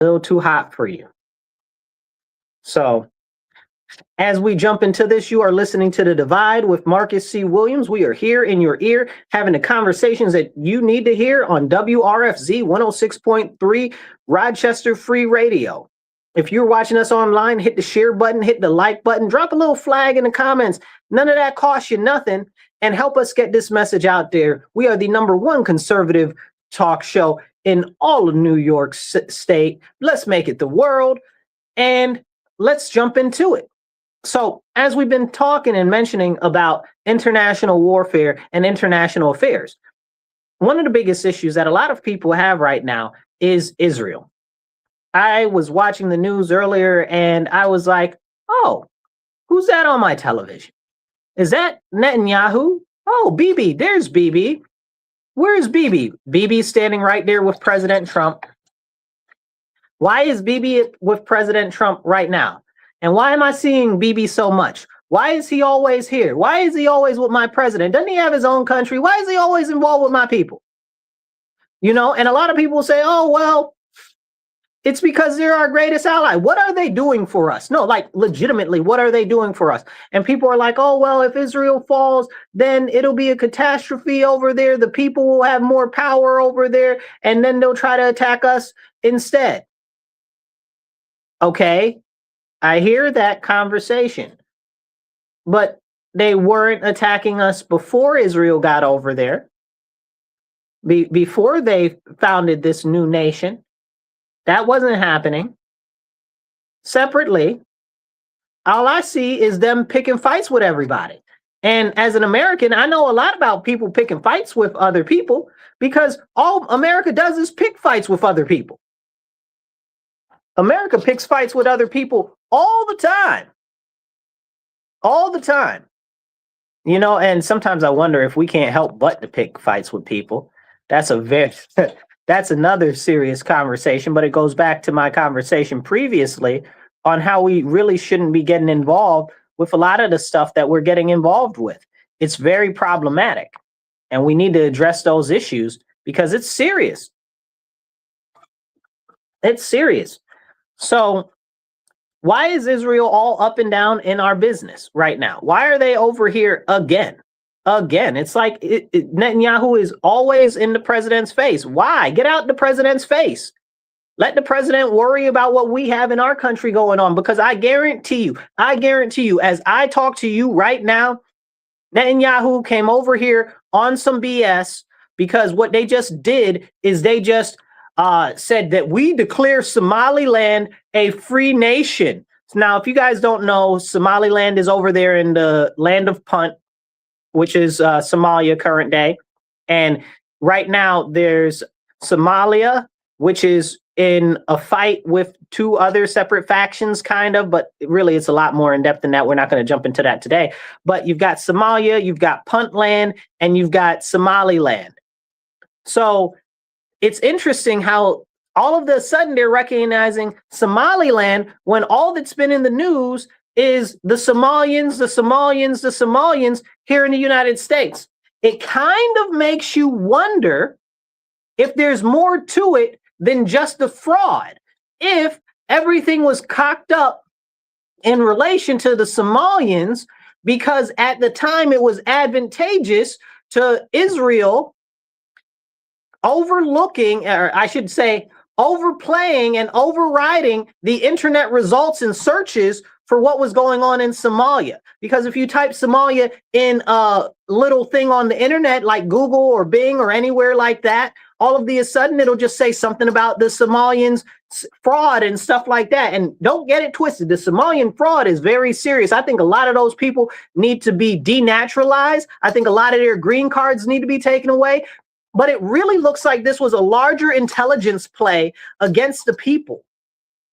A little too hot for you. So, as we jump into this, you are listening to The Divide with Marcus C. Williams. We are here in your ear having the conversations that you need to hear on WRFZ 106.3 Rochester Free Radio. If you're watching us online, hit the share button, hit the like button, drop a little flag in the comments. None of that costs you nothing, and help us get this message out there. We are the #1 conservative talk show in all of New York State. Let's make it the world, and let's jump into it. So, as we've been talking and mentioning about international warfare and international affairs, one of the biggest issues that a lot of people have right now is Israel. I was watching the news earlier and I was like, oh, who's that on my television? Is that Netanyahu? Oh, Bibi, there's Bibi. Where's Bibi? Bibi's standing right there with President Trump. Why is Bibi with President Trump right now? And why am I seeing Bibi so much? Why is he always here? Why is he always with my president? Doesn't he have his own country? Why is he always involved with my people? You know, and a lot of people say, oh, well, it's because they're our greatest ally. What are they doing for us? No, like legitimately, what are they doing for us? And people are like, oh, well, if Israel falls, then it'll be a catastrophe over there. The people will have more power over there, and then they'll try to attack us instead. Okay, I hear that conversation, but they weren't attacking us before Israel got over there, before they founded this new nation. That wasn't happening. Separately, all I see is them picking fights with everybody. And as an American, I know a lot about people picking fights with other people, because all America does is pick fights with other people. America picks fights with other people all the time. All the time. You know, and sometimes I wonder if we can't help but to pick fights with people. That's that's another serious conversation, but it goes back to my conversation previously on how we really shouldn't be getting involved with a lot of the stuff that we're getting involved with. It's very problematic, and we need to address those issues because it's serious. It's serious. So why is Israel all up and down in our business right now? Why are they over here again? Again, it's like Netanyahu is always in the president's face. Why? Get out the president's face. Let the president worry about what we have in our country going on, because I guarantee you, as I talk to you right now, Netanyahu came over here on some BS, because what they just did is they just said that we declare Somaliland a free nation. Now, if you guys don't know, Somaliland is over there in the land of Punt, which is Somalia current day. And right now there's Somalia, which is in a fight with two other separate factions, kind of, but really it's a lot more in depth than that. We're not going to jump into that today. But you've got Somalia, you've got Puntland, and you've got Somaliland. So it's interesting how all of a sudden they're recognizing Somaliland when all that's been in the news is the Somalians here in the United States. It kind of makes you wonder if there's more to it than just the fraud. If everything was cocked up in relation to the Somalians, because at the time it was advantageous to Israel overlooking, or I should say, overplaying and overriding the internet results and searches for what was going on in Somalia. Because if you type Somalia in a little thing on the internet like Google or Bing or anywhere like that, all of a sudden it'll just say something about the Somalians fraud and stuff like that. And don't get it twisted. The Somalian fraud is very serious. I think a lot of those people need to be denaturalized. I think a lot of their green cards need to be taken away. But it really looks like this was a larger intelligence play against the people,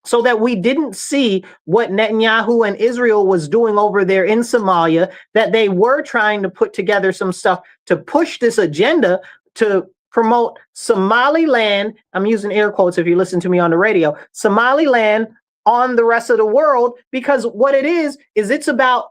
so that we didn't see what Netanyahu and Israel was doing over there in Somalia, that they were trying to put together some stuff to push this agenda to promote Somaliland. I'm using air quotes if you listen to me on the radio, Somaliland on the rest of the world, because what it is it's about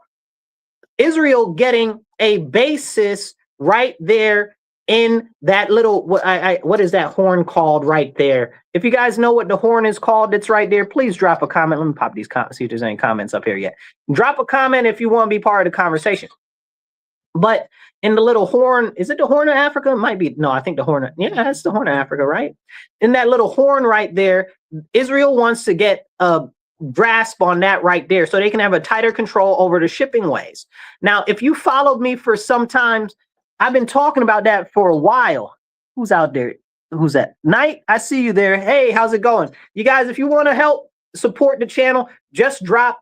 Israel getting a basis right there in that little, what is that horn called right there? If you guys know what the horn is called, it's right there. Please drop a comment. Let me pop these comments, see if there's any comments up here yet. Drop a comment if you want to be part of the conversation. But in the little horn, is it the Horn of Africa? It might be. No, I think the Horn. Yeah, that's the Horn of Africa, right? In that little horn right there, Israel wants to get a grasp on that right there so they can have a tighter control over the shipping ways. Now, if you followed me for some time, I've been talking about that for a while. Who's out there? Who's that? Knight, I see you there. Hey, how's it going? You guys, if you want to help support the channel, just drop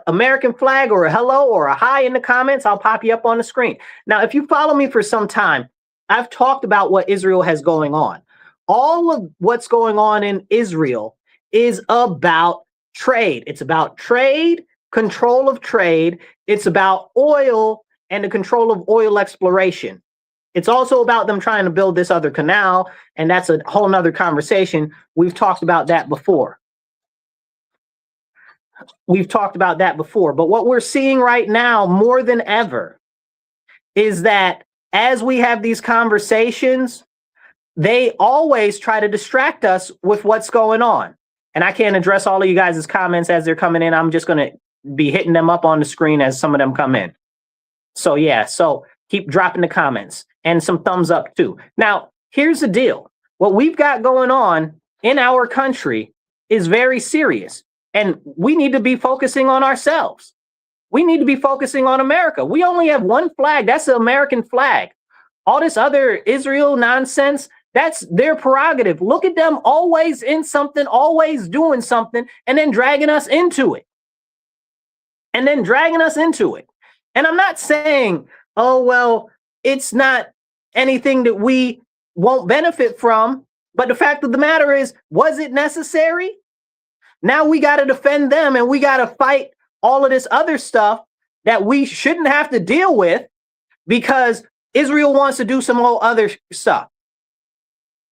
American flag or a hello or a hi in the comments. I'll pop you up on the screen. Now, if you follow me for some time, I've talked about what Israel has going on. All of what's going on in Israel is about trade. It's about trade, control of trade. It's about oil and the control of oil exploration. It's also about them trying to build this other canal, and that's a whole nother conversation. We've talked about that before. But what we're seeing right now more than ever is that as we have these conversations, they always try to distract us with what's going on. And I can't address all of you guys' comments as they're coming in. I'm just going to be hitting them up on the screen as some of them come in. So yeah, so keep dropping the comments and some thumbs up too. Now, here's the deal. What we've got going on in our country is very serious. And we need to be focusing on ourselves. We need to be focusing on America. We only have one flag. That's the American flag. All this other Israel nonsense, that's their prerogative. Look at them always in something, always doing something, and then dragging us into it. And I'm not saying, oh, well, it's not anything that we won't benefit from. But the fact of the matter is, was it necessary? Now we got to defend them and we got to fight all of this other stuff that we shouldn't have to deal with because Israel wants to do some whole other stuff.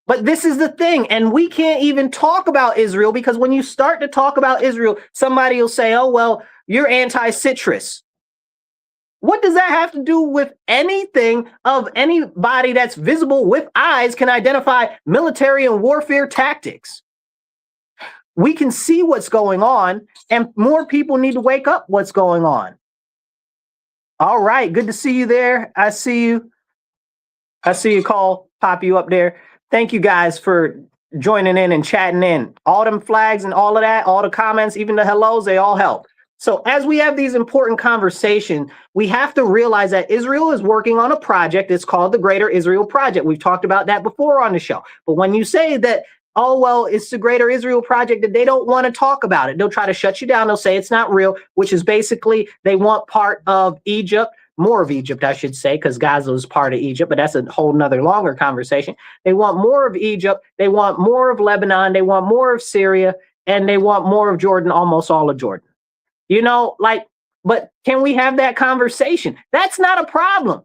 But this is the thing. And we can't even talk about Israel because when you start to talk about Israel, somebody will say, oh, well, you're anti-citrus. What does that have to do with anything of anybody that's visible with eyes can identify military and warfare tactics? We can see what's going on, and more people need to wake up what's going on. All right, good to see you there. I see you. Call, pop you up there. Thank you guys for joining in and chatting in. All them flags and all of that, all the comments, even the hellos, they all help. So as we have these important conversations, we have to realize that Israel is working on a project. It's called the Greater Israel Project. We've talked about that before on the show. But when you say that, oh, well, it's the Greater Israel Project, that they don't want to talk about it. They'll try to shut you down. They'll say it's not real, which is basically they want part of Egypt, more of Egypt, I should say, because Gaza is part of Egypt, but that's a whole nother longer conversation. They want more of Egypt. They want more of Lebanon. They want more of Syria, and they want more of Jordan, almost all of Jordan. You know, like, but can we have that conversation? That's not a problem.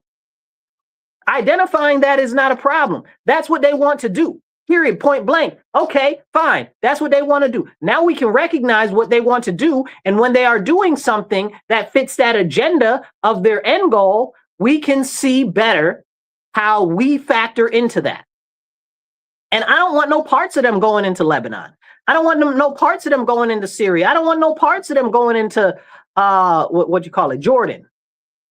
Identifying that is not a problem. That's what they want to do. Period, point blank. Okay, fine. That's what they want to do. Now we can recognize what they want to do. And when they are doing something that fits that agenda of their end goal, we can see better how we factor into that. And I don't want no parts of them going into Lebanon. I don't want no parts of them going into Syria. I don't want no parts of them going into, what you call it, Jordan.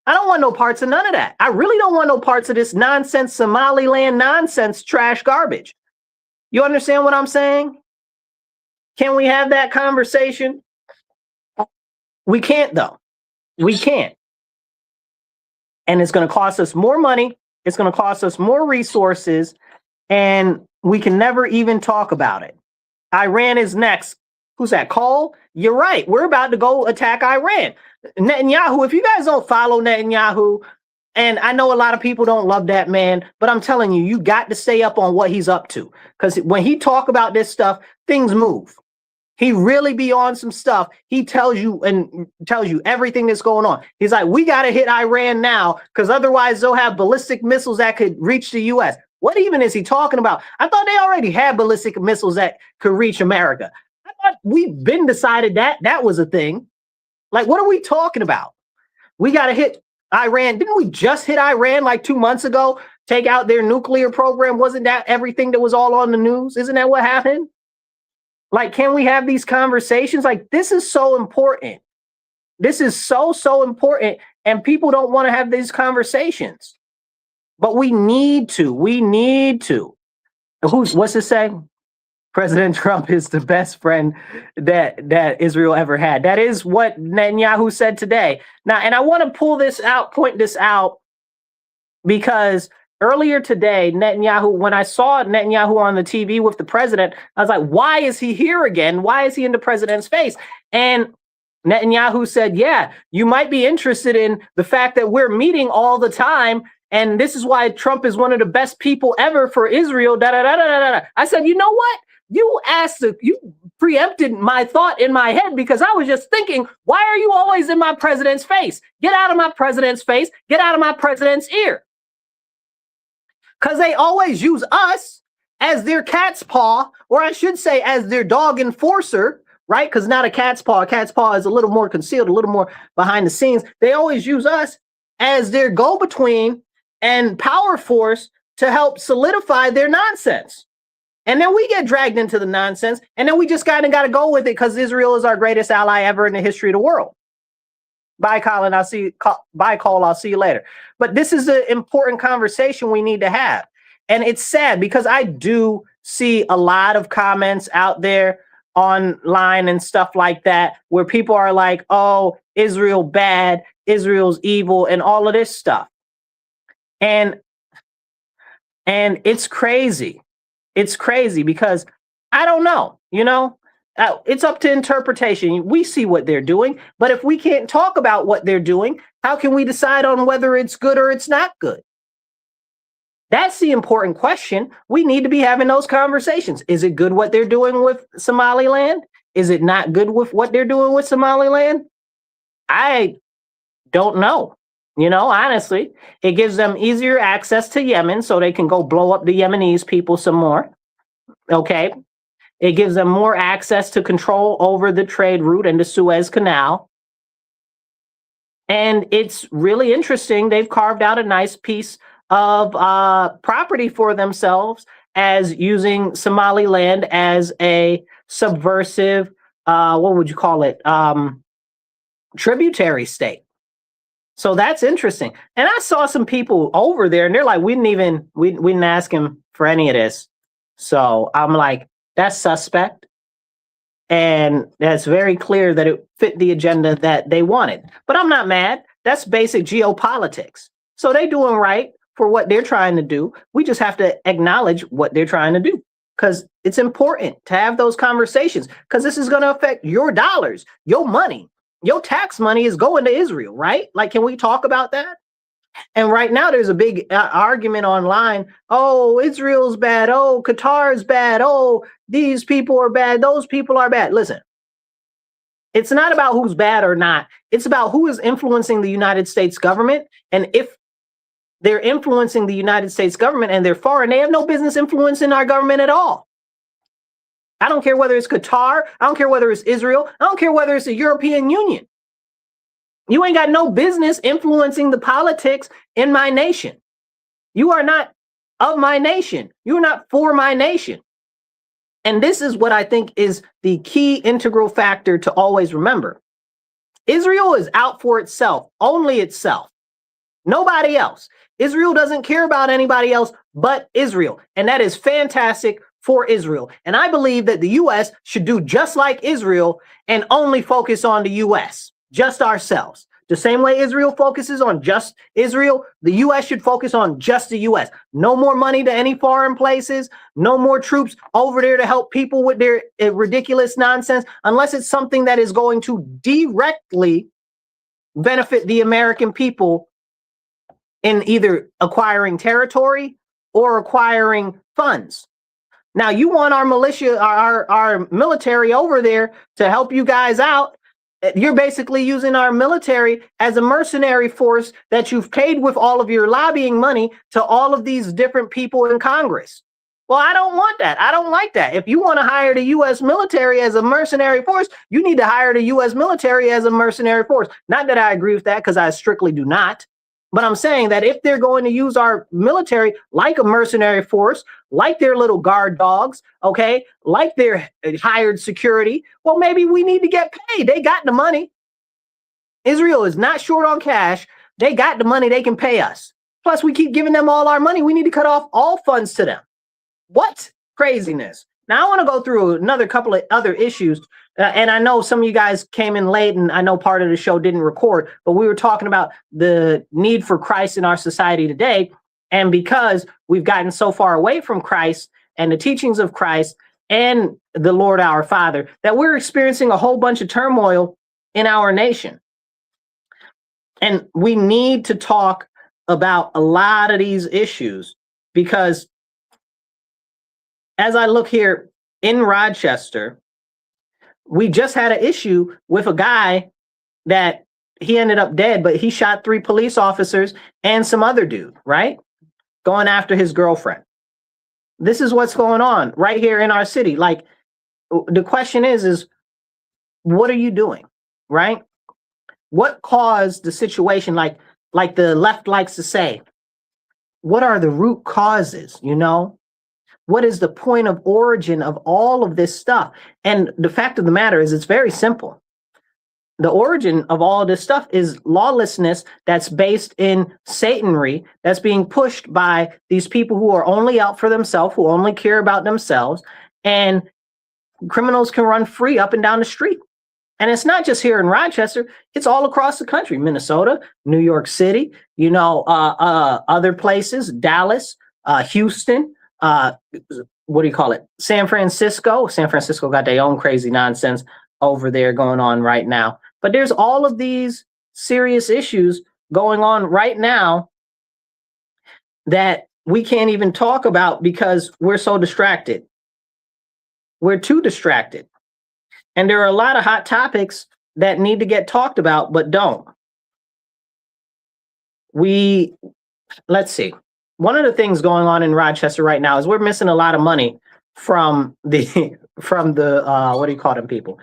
I don't want no parts of none of that. I really don't want no parts of this nonsense Somaliland nonsense trash garbage. You understand what I'm saying? Can we have that conversation? We can't, though. We can't. And it's going to cost us more money. It's going to cost us more resources. And we can never even talk about it. Iran is next. Who's that? Cole? You're right. We're about to go attack Iran. Netanyahu, if you guys don't follow Netanyahu, and I know a lot of people don't love that man, but I'm telling you, you got to stay up on what he's up to. Because when he talk about this stuff, things move. He really be on some stuff. He tells you everything that's going on. He's like, we got to hit Iran now because otherwise they'll have ballistic missiles that could reach the U.S. What even is he talking about? I thought they already had ballistic missiles that could reach America. I thought we've been decided that that was a thing. Like, what are we talking about? We got to hit Iran. Didn't we just hit Iran like 2 months ago? take out their nuclear program? Wasn't that everything that was all on the news? Isn't that what happened? Like, can we have these conversations? Like, this is so important. This is so important. And people don't want to have these conversations. But we need to. We need to. What's it say? President Trump is the best friend that Israel ever had. That is what Netanyahu said today. Now, and I want to point this out, because earlier today, Netanyahu, when I saw Netanyahu on the TV with the president, I was like, why is he here again? Why is he in the president's face? And Netanyahu said, yeah, you might be interested in the fact that we're meeting all the time. And this is why Trump is one of the best people ever for Israel. Da, da, da, da, da, da. I said, you know what? You preempted my thought in my head, because I was just thinking, why are you always in my president's face? Get out of my president's face. Get out of my president's ear. Because they always use us as their cat's paw, or I should say as their dog enforcer, right? Because not a cat's paw. A cat's paw is a little more concealed, a little more behind the scenes. They always use us as their go-between and power force to help solidify their nonsense. And then we get dragged into the nonsense, and then we just kind of got to go with it because Israel is our greatest ally ever in the history of the world. Bye, Colin. Bye, Cole. I'll see you later. But this is an important conversation we need to have. And it's sad because I do see a lot of comments out there online and stuff like that where people are like, oh, Israel bad, Israel's evil, and all of this stuff. And it's crazy. It's crazy because I don't know, it's up to interpretation. We see what they're doing, but if we can't talk about what they're doing, how can we decide on whether it's good or it's not good? That's the important question. We need to be having those conversations. Is it good what they're doing with Somaliland? Is it not good with what they're doing with Somaliland? I don't know. Honestly, it gives them easier access to Yemen so they can go blow up the Yemenis people some more. Okay. It gives them more access to control over the trade route and the Suez Canal. And it's really interesting. They've carved out a nice piece of property for themselves as using Somaliland as a subversive, what would you call it? Tributary state. So that's interesting. And I saw some people over there and they're like, we didn't ask him for any of this. So I'm like, that's suspect. And that's very clear that it fit the agenda that they wanted. But I'm not mad. That's basic geopolitics. So they're doing right for what they're trying to do. We just have to acknowledge what they're trying to do, because it's important to have those conversations, because this is going to affect your dollars, your money. Your tax money is going to Israel, right? Like, can we talk about that? And right now there's a big argument online. Oh, Israel's bad. Oh, Qatar's bad. Oh, these people are bad. Those people are bad. Listen, it's not about who's bad or not. It's about who is influencing the United States government. And if they're influencing the United States government and they're foreign, they have no business influencing our government at all. I don't care whether it's Qatar. I don't care whether it's Israel. I don't care whether it's the European Union. You ain't got no business influencing the politics in my nation. You are not of my nation. You're not for my nation. And this is what I think is the key integral factor to always remember. Israel is out for itself, only itself, nobody else. Israel doesn't care about anybody else but Israel. And that is fantastic for Israel. And I believe that the U.S. should do just like Israel and only focus on the U.S., just ourselves. The same way Israel focuses on just Israel, the U.S. should focus on just the U.S. No more money to any foreign places. No more troops over there to help people with their ridiculous nonsense, unless it's something that is going to directly benefit the American people in either acquiring territory or acquiring funds. Now, you want our militia, our military over there to help you guys out. You're basically using our military as a mercenary force that you've paid with all of your lobbying money to all of these different people in Congress. Well, I don't want that. I don't like that. If you want to hire the U.S. military as a mercenary force, you need to hire the U.S. military as a mercenary force. Not that I agree with that, because I strictly do not. But I'm saying that if they're going to use our military like a mercenary force, like their little guard dogs, okay, like their hired security, well, maybe we need to get paid. They got the money. Israel is not short on cash. They got the money. They can pay us. Plus, we keep giving them all our money. We need to cut off all funds to them. What craziness. Now, I want to go through another couple of other issues. And I know some of you guys came in late, and I know part of the show didn't record, but we were talking about the need for Christ in our society today. And because we've gotten so far away from Christ and the teachings of Christ and the Lord our Father, that we're experiencing a whole bunch of turmoil in our nation. And we need to talk about a lot of these issues, because as I look here in Rochester, we just had an issue with a guy that he ended up dead, but he shot 3 police officers and some other dude, right? Going after his girlfriend. This is what's going on right here in our city. Like, the question is what are you doing, right? What caused the situation? Like the left likes to say, what are the root causes, you know? What is the point of origin of all of this stuff? And the fact of the matter is, it's very simple. The origin of all of this stuff is lawlessness that's based in Satanry, that's being pushed by these people who are only out for themselves, who only care about themselves, and criminals can run free up and down the street. And it's not just here in Rochester, it's all across the country, Minnesota, New York City, you know, other places, Dallas, Houston, what do you call it? San Francisco. San Francisco got their own crazy nonsense over there going on right now. But there's all of these serious issues going on right now that we can't even talk about because we're so distracted. We're too distracted. And there are a lot of hot topics that need to get talked about, but don't. Let's see. One of the things going on in Rochester right now is we're missing a lot of money from the what do you call them people?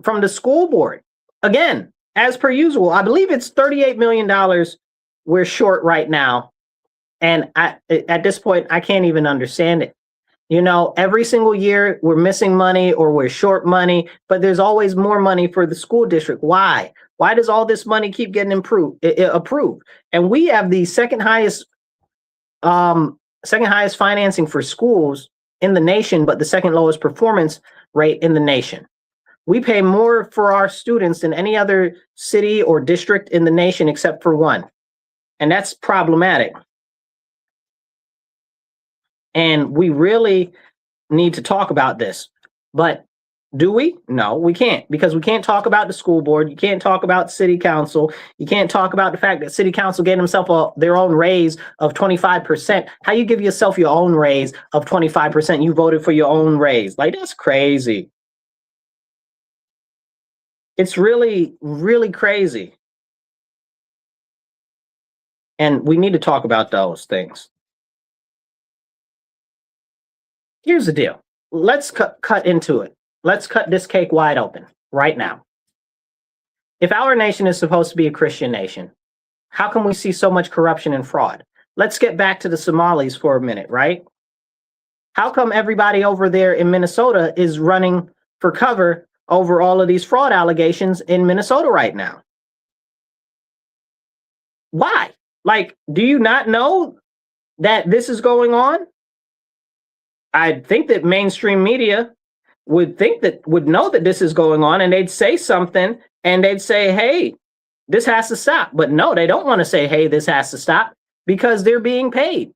From the school board. Again, as per usual, I believe it's $38 million we're short right now. And at this point, I can't even understand it. You know, every single year we're missing money or we're short money, but there's always more money for the school district. Why? Why does all this money keep getting approved? And we have the second highest financing for schools in the nation, but the second lowest performance rate in the nation. We pay more for our students than any other city or district in the nation except for one. And that's problematic. And we really need to talk about this. But do we? No, we can't, because we can't talk about the school board. You can't talk about city council. You can't talk about the fact that city council gave themselves their own raise of 25%. How you give yourself your own raise of 25%? You voted for your own raise. Like, that's crazy. It's really, really crazy. And we need to talk about those things. Here's the deal. Let's cut into it. Let's cut this cake wide open right now. If our nation is supposed to be a Christian nation, how can we see so much corruption and fraud? Let's get back to the Somalis for a minute, right? How come everybody over there in Minnesota is running for cover over all of these fraud allegations in Minnesota right now? Why? Like, do you not know that this is going on? I think that mainstream media would know that this is going on, and they'd say something, and they'd say, hey, this has to stop. But no, they don't want to say, hey, this has to stop, because they're being paid.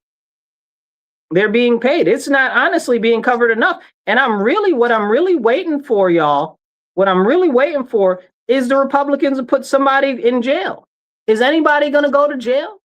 They're being paid. It's not honestly being covered enough. And what I'm really waiting for, y'all, what I'm really waiting for is the Republicans to put somebody in jail. Is anybody going to go to jail?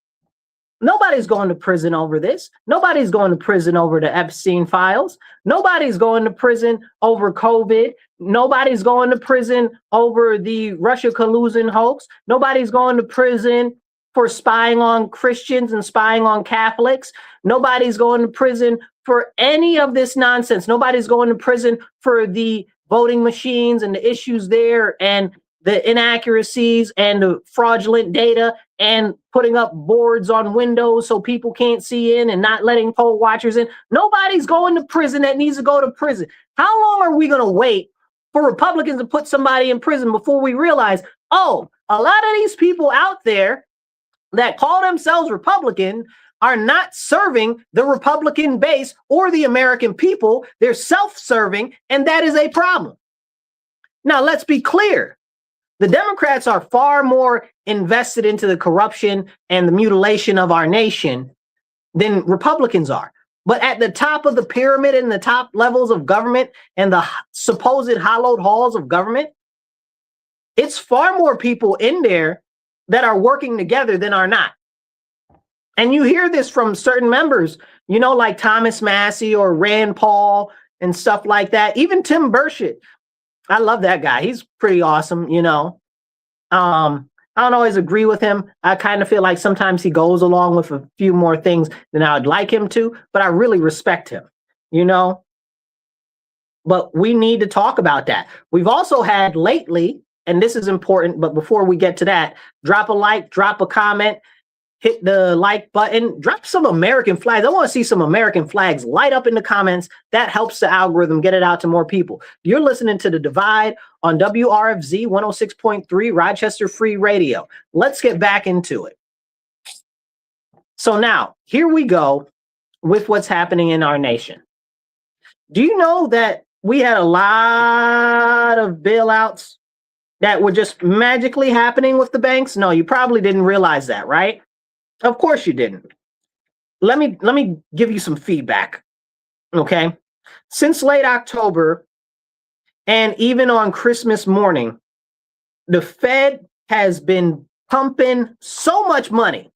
Nobody's going to prison over this. Nobody's going to prison over the Epstein files. Nobody's going to prison over COVID. Nobody's going to prison over the Russia collusion hoax. Nobody's going to prison for spying on Christians and spying on Catholics. Nobody's going to prison for any of this nonsense. Nobody's going to prison for the voting machines and the issues there and the inaccuracies and the fraudulent data and putting up boards on windows so people can't see in and not letting poll watchers in. Nobody's going to prison that needs to go to prison. How long are we going to wait for Republicans to put somebody in prison before we realize, oh, a lot of these people out there that call themselves Republican are not serving the Republican base or the American people. They're self-serving, and that is a problem. Now, let's be clear. The Democrats are far more invested into the corruption and the mutilation of our nation than Republicans are. But at the top of the pyramid, in the top levels of government and the supposed hallowed halls of government, it's far more people in there that are working together than are not. And you hear this from certain members, like Thomas Massie or Rand Paul and stuff like that. Even Tim Burchett. I love that guy. He's pretty awesome, I don't always agree with him. I kind of feel like sometimes he goes along with a few more things than I would like him to, but I really respect him, But we need to talk about that. We've also had lately, and this is important, but before we get to that, drop a like, drop a comment, hit the like button, drop some American flags. I want to see some American flags light up in the comments. That helps the algorithm get it out to more people. You're listening to The Divide on WRFZ 106.3 Rochester Free Radio. Let's get back into it. So now, here we go with what's happening in our nation. Do you know that we had a lot of bailouts that were just magically happening with the banks? No, you probably didn't realize that, right? Of course you didn't. Let me give you some feedback. Okay. Since late October and even on Christmas morning, the Fed has been pumping so much money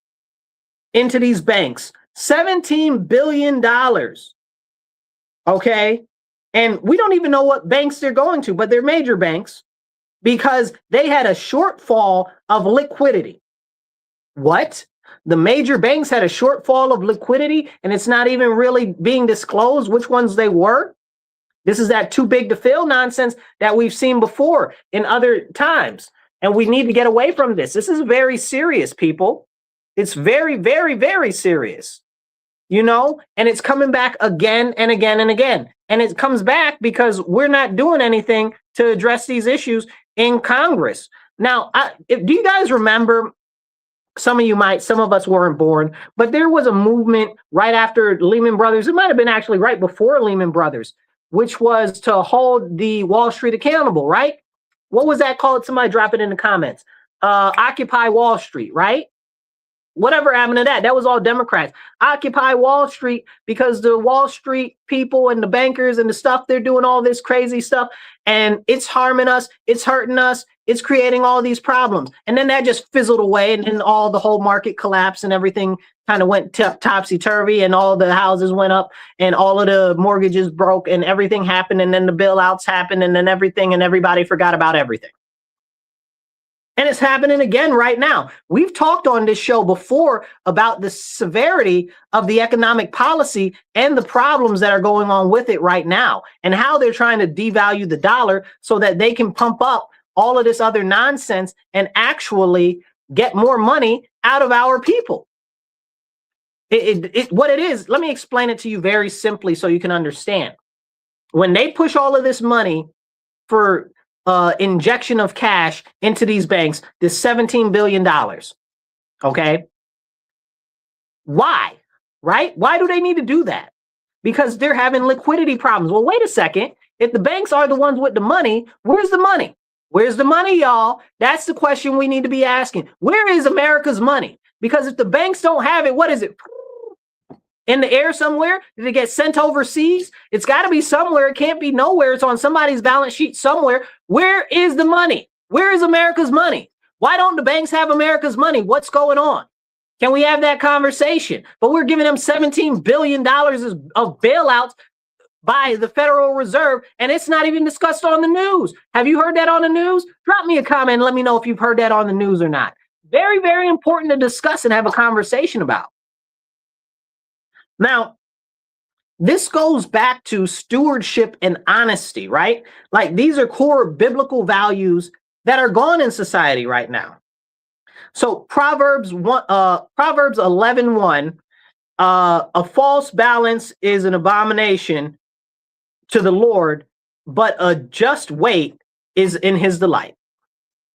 into these banks, $17 billion. Okay. And we don't even know what banks they're going to, but they're major banks because they had a shortfall of liquidity. What? The major banks had a shortfall of liquidity and it's not even really being disclosed which ones they were. This is that too big to fail nonsense that we've seen before in other times. And we need to get away from this. This is very serious, people. It's very, very, very serious, and it's coming back again and again and again. And it comes back because we're not doing anything to address these issues in Congress. Now, do you guys remember? Some of you might, some of us weren't born, but there was a movement right after Lehman Brothers. It might have been actually right before Lehman Brothers, which was to hold the Wall Street accountable, right? What was that called? Somebody drop it in the comments. Occupy Wall Street, right? Whatever happened to that? That was all Democrats. Occupy Wall Street because the Wall Street people and the bankers and the stuff, they're doing all this crazy stuff and it's harming us. It's hurting us. It's creating all these problems. And then that just fizzled away and then the whole market collapsed and everything kind of went topsy-turvy and all the houses went up and all of the mortgages broke and everything happened and then the bailouts happened and then everything and everybody forgot about everything. And it's happening again right now. We've talked on this show before about the severity of the economic policy and the problems that are going on with it right now and how they're trying to devalue the dollar so that they can pump up all of this other nonsense and actually get more money out of our people. What it is, let me explain it to you very simply so you can understand. When they push all of this money for injection of cash into these banks, this $17 billion. Okay. Why? Right? Why do they need to do that? Because they're having liquidity problems. Well, wait a second. If the banks are the ones with the money, where's the money? Where's the money, y'all? That's the question we need to be asking. Where is America's money? Because if the banks don't have it, what is it? In the air somewhere? Did it get sent overseas? It's got to be somewhere. It can't be nowhere. It's on somebody's balance sheet somewhere. Where is the money? Where is America's money? Why don't the banks have America's money? What's going on? Can we have that conversation? But we're giving them $17 billion of bailouts by the Federal Reserve, and it's not even discussed on the news. Have you heard that on the news? Drop me a comment and let me know if you've heard that on the news or not. Very, very important to discuss and have a conversation about. Now, this goes back to stewardship and honesty, right? Like these are core biblical values that are gone in society right now. So Proverbs 11:1, a false balance is an abomination to the Lord, but a just weight is in his delight.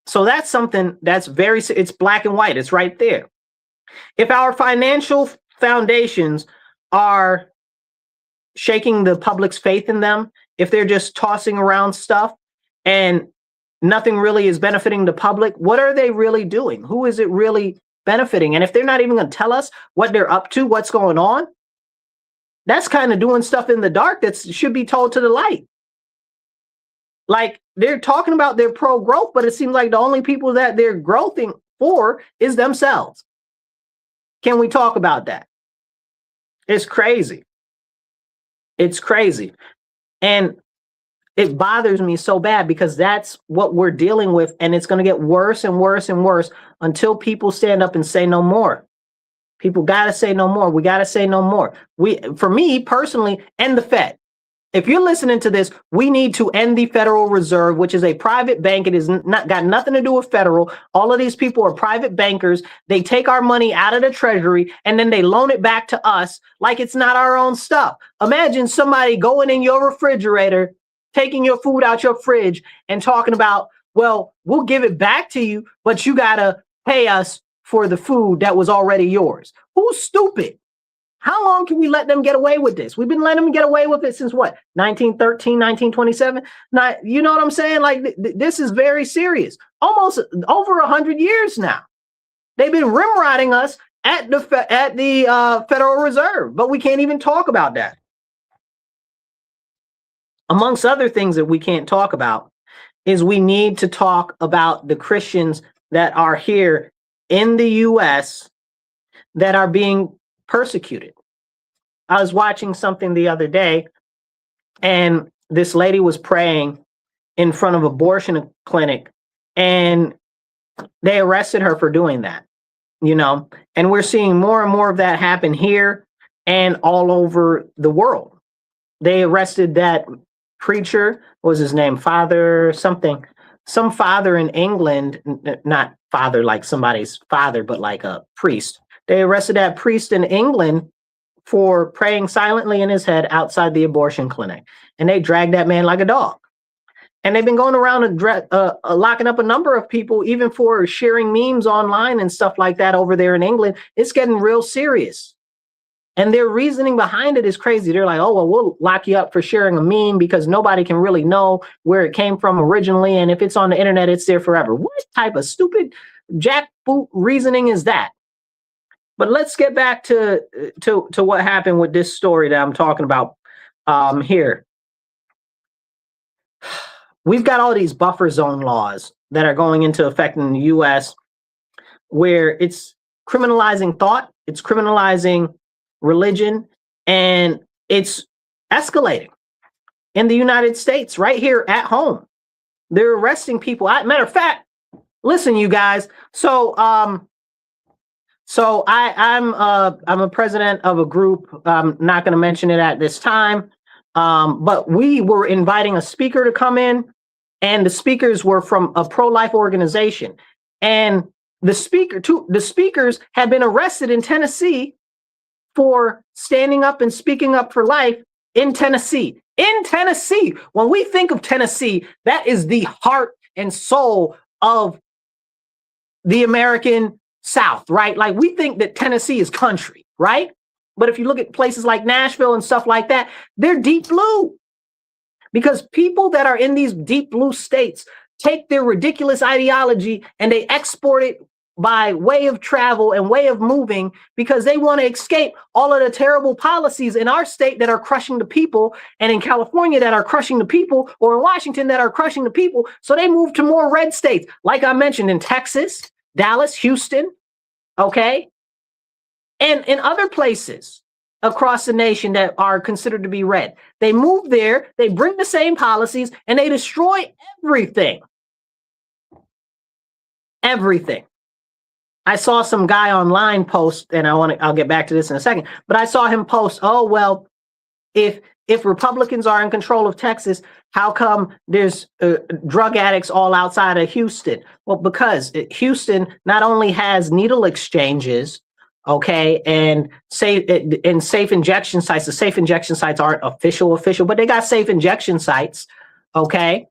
So that's something that's it's black and white. It's right there. If our financial foundations are shaking the public's faith in them, if they're just tossing around stuff and nothing really is benefiting the public, what are they really doing? Who is it really benefiting? And if they're not even going to tell us what they're up to, what's going on, that's kind of doing stuff in the dark that should be told to the light. Like, they're talking about their pro-growth, but it seems like the only people that they're growthing for is themselves. Can we talk about that? It's crazy. It's crazy. And it bothers me so bad because that's what we're dealing with. And it's going to get worse and worse and worse until people stand up and say no more. People got to say no more. We got to say no more. For me personally, end the Fed. If you're listening to this, we need to end the Federal Reserve, which is a private bank. It is not got nothing to do with federal. All of these people are private bankers. They take our money out of the treasury and then they loan it back to us like it's not our own stuff. Imagine somebody going in your refrigerator, taking your food out your fridge and talking about, well, we'll give it back to you, but you got to pay us for the food that was already yours. Who's stupid? How long can we let them get away with this? We've been letting them get away with it since what? 1913, 1927? You know what I'm saying? Like, this is very serious. Almost over 100 years now. They've been rimrodding us at the Federal Reserve, but we can't even talk about that. Amongst other things that we can't talk about is we need to talk about the Christians that are here in the U.S. that are being persecuted. I was watching something the other day, and this lady was praying in front of an abortion clinic, and they arrested her for doing that, you know, and we're seeing more and more of that happen here and all over the world. They arrested that preacher, what was his name? Father something, some father in England, not father like somebody's father, but like a priest. They arrested that priest in England for praying silently in his head outside the abortion clinic. And they dragged that man like a dog. And they've been going around and locking up a number of people, even for sharing memes online and stuff like that over there in England. It's getting real serious. And their reasoning behind it is crazy. They're like, oh, well, we'll lock you up for sharing a meme because nobody can really know where it came from originally. And if it's on the internet, it's there forever. What type of stupid jackboot reasoning is that? But let's get back to what happened with this story that I'm talking about here. We've got all these buffer zone laws that are going into effect in the U.S. where it's criminalizing thought, it's criminalizing religion, and it's escalating in the United States right here at home. They're arresting people. Matter of fact, listen, you guys. So I'm a president of a group. I'm not going to mention it at this time, but we were inviting a speaker to come in, and the speakers were from a pro-life organization, and the speakers had been arrested in Tennessee for standing up and speaking up for life in Tennessee. In Tennessee, when we think of Tennessee, that is the heart and soul of the American South, right? Like, we think that Tennessee is country, right? But if you look at places like Nashville and stuff like that, they're deep blue. Because people that are in these deep blue states take their ridiculous ideology and they export it by way of travel and way of moving because they want to escape all of the terrible policies in our state that are crushing the people, and in California that are crushing the people, or in Washington that are crushing the people. So they move to more red states, like I mentioned, in Texas, Dallas, Houston, okay? And in other places across the nation that are considered to be red. They move there, they bring the same policies, and they destroy everything. Everything. I saw some guy online post, and I'll get back to this in a second, but I saw him post, oh, well, if Republicans are in control of Texas, how come there's drug addicts all outside of Houston? Well, because Houston not only has needle exchanges, okay, and safe injection sites. The safe injection sites aren't official, but they got safe injection sites, okay?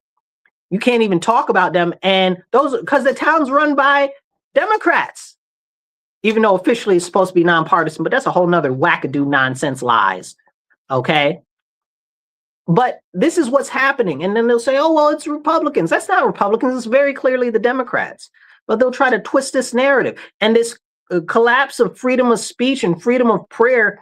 You can't even talk about them, and those because the town's run by Democrats, even though officially it's supposed to be nonpartisan, but that's a whole nother wackadoo nonsense lies, okay? But this is what's happening, and then they'll say, oh, well, it's Republicans. That's not Republicans, it's very clearly the Democrats. But they'll try to twist this narrative, and this collapse of freedom of speech and freedom of prayer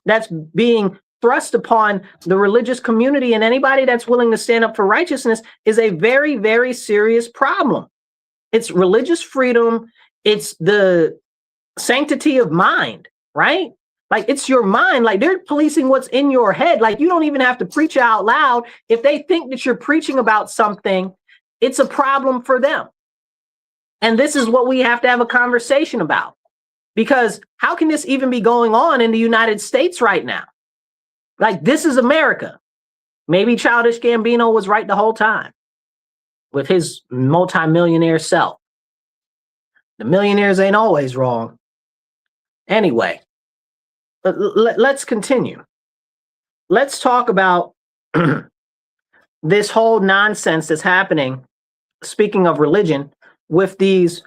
that's being thrust upon the religious community and anybody that's willing to stand up for righteousness is a very, very serious problem. It's religious freedom. It's the sanctity of mind, right? Like, it's your mind. Like, they're policing what's in your head. Like, you don't even have to preach out loud. If they think that you're preaching about something, it's a problem for them. And this is what we have to have a conversation about. Because how can this even be going on in the United States right now? Like, this is America. Maybe Childish Gambino was right the whole time with his multimillionaire self. The millionaires ain't always wrong. Anyway, let's continue. Let's talk about this whole nonsense that's happening, speaking of religion, with these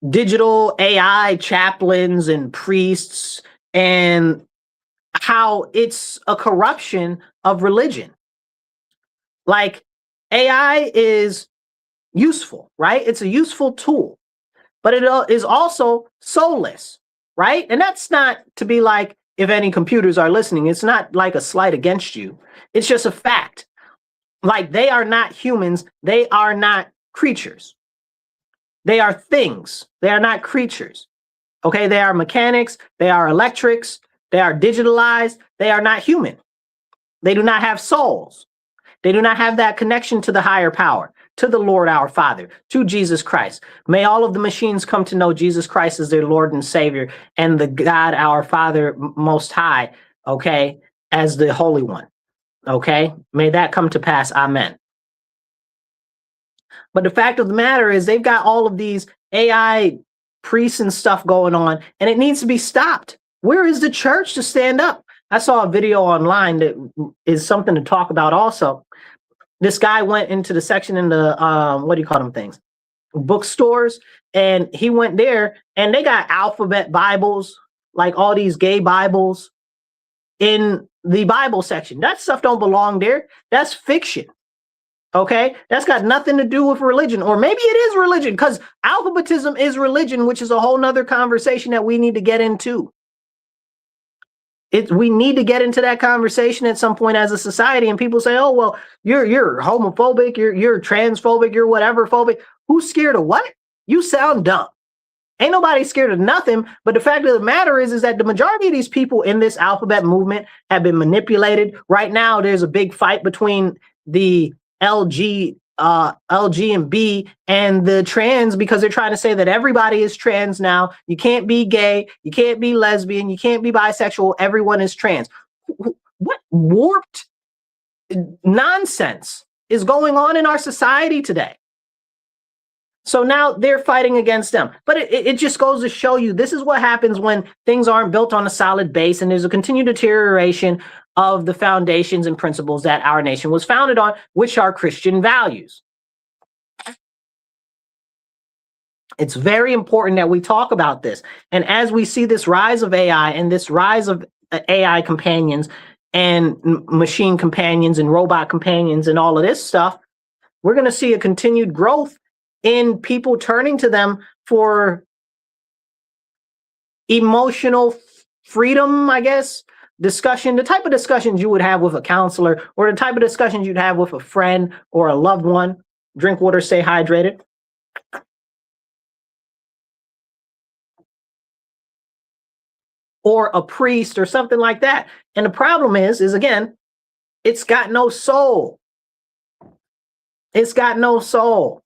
digital AI chaplains and priests, and how it's a corruption of religion. Like, AI is useful, right? It's a useful tool, but it is also soulless, right? And that's not to be like, if any computers are listening, it's not like a slight against you. It's just a fact. Like, they are not humans. They are not creatures. They are things. They are not creatures. Okay, they are mechanics. They are electrics. They are digitalized. They are not human. They do not have souls. They do not have that connection to the higher power, to the Lord our Father, to Jesus Christ. May all of the machines come to know Jesus Christ as their Lord and Savior, and the God our Father Most High, okay, as the Holy One. Okay, may that come to pass. Amen. But the fact of the matter is, they've got all of these AI priests and stuff going on, and it needs to be stopped. Where is the church to stand up? I saw a video online that is something to talk about also. This guy went into the section in the, what do you call them things? Bookstores, and he went there, and they got alphabet Bibles, like all these gay Bibles in the Bible section. That stuff don't belong there. That's fiction. Okay, that's got nothing to do with religion, or maybe it is religion, because alphabetism is religion, which is a whole nother conversation that we need to get into. We need to get into that conversation at some point as a society, and people say, "Oh, well, you're homophobic, you're transphobic, you're whatever phobic." Who's scared of what? You sound dumb. Ain't nobody scared of nothing. But the fact of the matter is that the majority of these people in this alphabet movement have been manipulated. Right now, there's a big fight between the LG and B and the trans, because they're trying to say that everybody is trans now. You can't be gay, you can't be lesbian, you can't be bisexual, everyone is trans. What warped nonsense is going on in our society today? So now they're fighting against them. But it just goes to show you, this is what happens when things aren't built on a solid base, and there's a continued deterioration of the foundations and principles that our nation was founded on, which are Christian values. It's very important that we talk about this. And as we see this rise of AI and this rise of AI companions and machine companions and robot companions and all of this stuff, we're going to see a continued growth in people turning to them for emotional freedom, I guess, discussion, the type of discussions you would have with a counselor, or the type of discussions you'd have with a friend or a loved one. Drink water, stay hydrated. Or a priest or something like that. And the problem is again, it's got no soul. It's got no soul.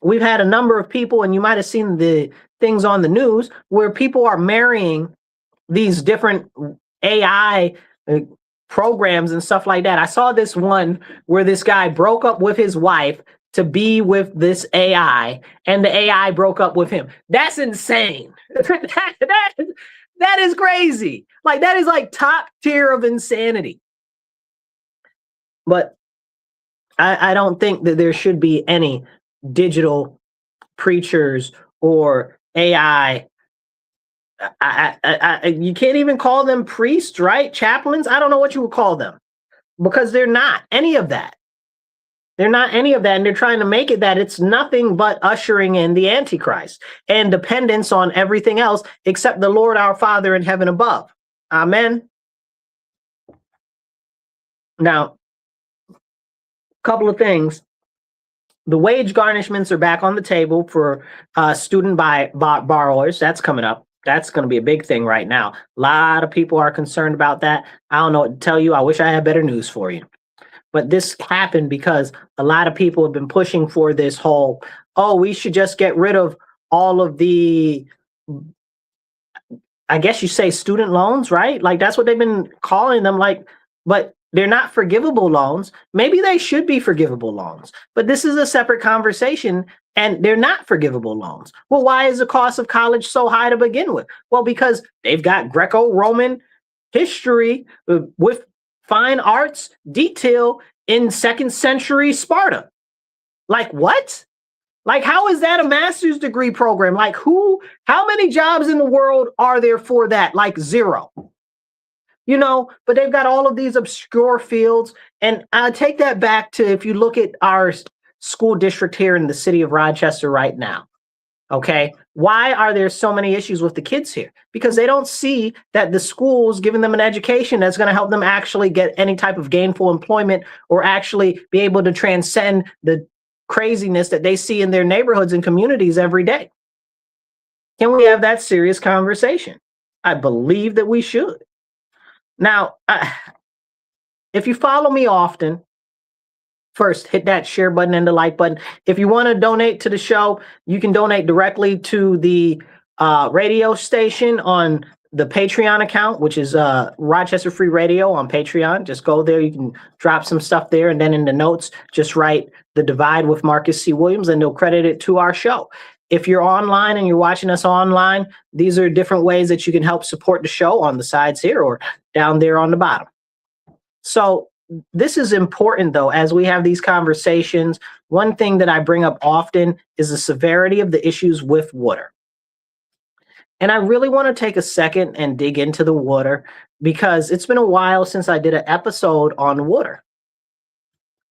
We've had a number of people, and you might have seen the things on the news, where people are marrying these different AI programs and stuff like that. I saw this one where this guy broke up with his wife to be with this AI, and the AI broke up with him. That's insane. That is crazy. Like, that is like top tier of insanity. But I don't think that there should be any digital preachers or AI. You can't even call them priests, right? Chaplains. I don't know what you would call them, because they're not any of that. They're not any of that, and they're trying to make it that it's nothing but ushering in the Antichrist and dependence on everything else except the Lord our Father in heaven above. Amen. Now, a couple of things. The wage garnishments are back on the table for student borrowers. That's coming up. That's going to be a big thing right now. A lot of people are concerned about that. I don't know what to tell you. I wish I had better news for you. But this happened because a lot of people have been pushing for this whole, oh, we should just get rid of all of the, I guess you say, student loans, right? Like, that's what they've been calling them. Like, but they're not forgivable loans. Maybe they should be forgivable loans, but this is a separate conversation, and they're not forgivable loans. Well, why is the cost of college so high to begin with? Well, because they've got Greco-Roman history with fine arts detail in 2nd century Sparta. Like, what? Like, how is that a master's degree program? Like, how many jobs in the world are there for that? Like, zero. You know, but they've got all of these obscure fields. And I take that back to, if you look at our school district here in the city of Rochester right now, okay, why are there so many issues with the kids here? Because they don't see that the school's giving them an education that's going to help them actually get any type of gainful employment, or actually be able to transcend the craziness that they see in their neighborhoods and communities every day. Can we have that serious conversation? I believe that we should. Now, if you follow me often, first, hit that share button and the like button. If you want to donate to the show, you can donate directly to the radio station on the Patreon account, which is Rochester Free Radio on Patreon. Just go there. You can drop some stuff there. And then in the notes, just write The Divide with Marcus C. Williams, and they'll credit it to our show. If you're online and you're watching us online, these are different ways that you can help support the show on the sides here or down there on the bottom. So this is important, though, as we have these conversations. One thing that I bring up often is the severity of the issues with water. And I really want to take a second and dig into the water, because it's been a while since I did an episode on water.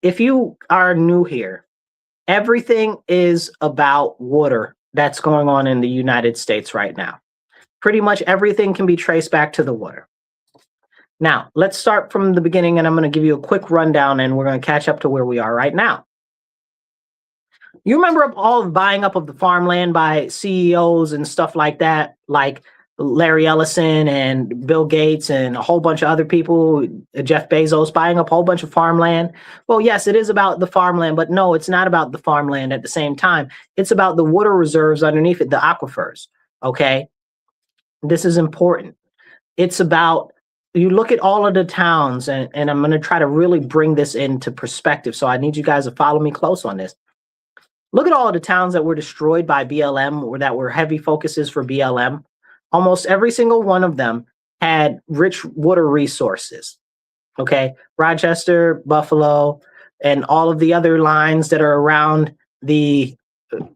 If you are new here, everything is about water that's going on in the United States right now. Pretty much everything can be traced back to the water. Now, let's start from the beginning, and I'm going to give you a quick rundown, and we're going to catch up to where we are right now. You remember all the buying up of the farmland by CEOs and stuff like that, like Larry Ellison and Bill Gates and a whole bunch of other people, Jeff Bezos, buying up a whole bunch of farmland? Well, yes, it is about the farmland, but no, it's not about the farmland at the same time. It's about the water reserves underneath it, the aquifers, okay? This is important. It's about, you look at all of the towns, and I'm going to try to really bring this into perspective, so I need you guys to follow me close on this. Look at all of the towns that were destroyed by BLM, or that were heavy focuses for BLM. Almost every single one of them had rich water resources, okay? Rochester, Buffalo, and all of the other lines that are around the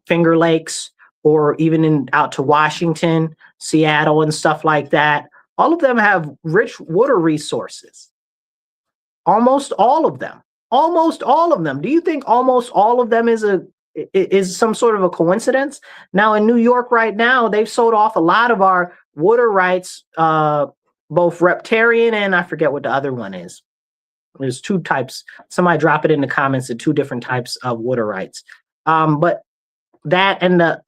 Finger Lakes, or even out to Washington, Seattle, and stuff like that. All of them have rich water resources. Almost all of them. Almost all of them. Do you think almost all of them is some sort of a coincidence? Now in New York right now, they've sold off a lot of our water rights, both riparian and I forget what the other one is. There's two types. Somebody drop it in the comments, the two different types of water rights. But that and the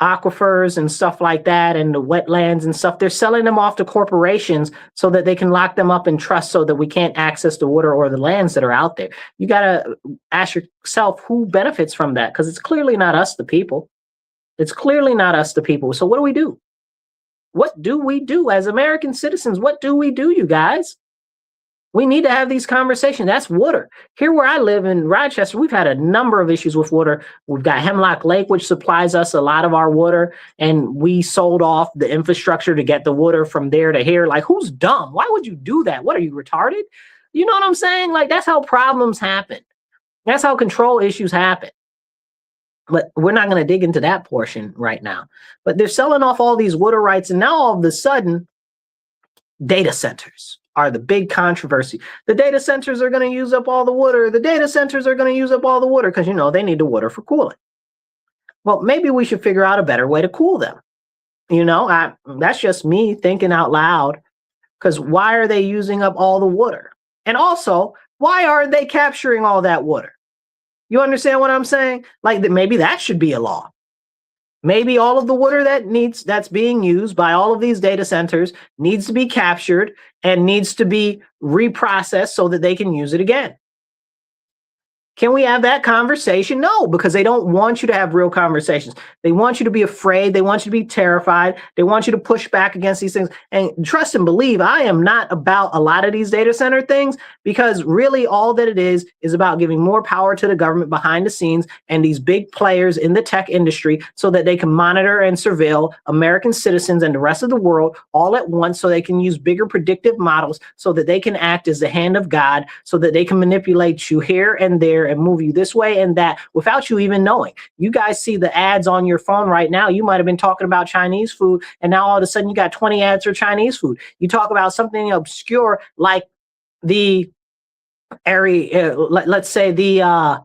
aquifers and stuff like that, and the wetlands and stuff, they're selling them off to corporations so that they can lock them up in trust, so that we can't access the water or the lands that are out there. You got to ask yourself who benefits from that, because it's clearly not us, the people. It's clearly not us, the people. So what do we do? What do we do as American citizens? What do we do, you guys? We need to have these conversations. That's water. Here where I live in Rochester, we've had a number of issues with water. We've got Hemlock Lake, which supplies us a lot of our water, and we sold off the infrastructure to get the water from there to here. Like, who's dumb? Why would you do that? What, are you retarded? You know what I'm saying? Like, that's how problems happen. That's how control issues happen. But we're not going to dig into that portion right now. But they're selling off all these water rights, and now all of a sudden, data centers are the big controversy. The data centers are going to use up all the water. The data centers are going to use up all the water because, you know, they need the water for cooling. Well, maybe we should figure out a better way to cool them. You know, that's just me thinking out loud, because why are they using up all the water? And also, why aren't they capturing all that water? You understand what I'm saying? Like, maybe that should be a law. Maybe all of the water that's being used by all of these data centers needs to be captured and needs to be reprocessed so that they can use it again. Can we have that conversation? No, because they don't want you to have real conversations. They want you to be afraid. They want you to be terrified. They want you to push back against these things. And trust and believe, I am not about a lot of these data center things, because really all that it is about giving more power to the government behind the scenes and these big players in the tech industry so that they can monitor and surveil American citizens and the rest of the world all at once, so they can use bigger predictive models so that they can act as the hand of God, so that they can manipulate you here and there and move you this way and that without you even knowing. You guys see the ads on your phone right now. You might have been talking about Chinese food, and now all of a sudden you got 20 ads for Chinese food. You talk about something obscure like the area, let's say the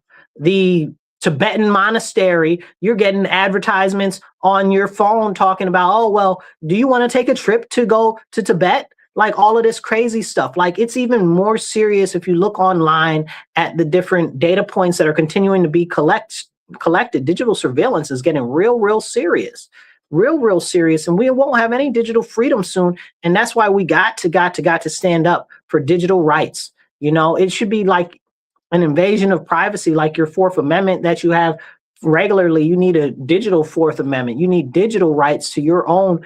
Tibetan monastery. You're getting advertisements on your phone talking about, oh, well, do you want to take a trip to go to Tibet? Like, all of this crazy stuff. Like, it's even more serious if you look online at the different data points that are continuing to be collected. Digital surveillance is getting real serious. Real serious. And we won't have any digital freedom soon. And that's why we got to stand up for digital rights. You know, it should be like an invasion of privacy, like your Fourth Amendment that you have regularly. You need a digital Fourth Amendment. You need digital rights to your own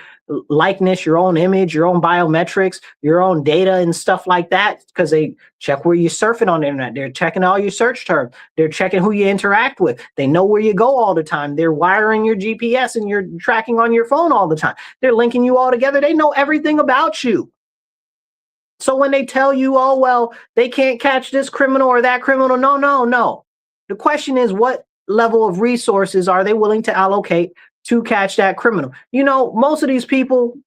likeness, your own image, your own biometrics, your own data and stuff like that, because they check where you're surfing on the internet. They're checking all your search terms. They're checking who you interact with. They know where you go all the time. They're wiring your GPS and you're tracking on your phone all the time. They're linking you all together. They know everything about you. So when they tell you, oh, well, they can't catch this criminal or that criminal, no. The question is, what level of resources are they willing to allocate to catch that criminal? You know, most of these people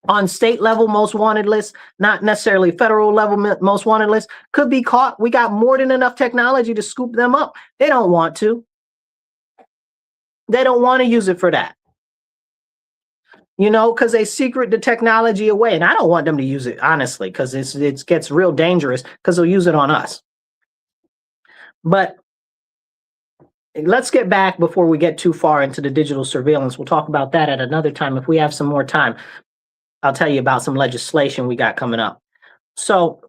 on state level most wanted lists, not necessarily federal level most wanted lists, could be caught. We got more than enough technology to scoop them up. They don't want to. They don't want to use it for that. You know, because they secret the technology away. And I don't want them to use it, honestly, because it gets real dangerous, because they'll use it on us. But let's get back before we get too far into the digital surveillance. We'll talk about that at another time. If we have some more time, I'll tell you about some legislation we got coming up. So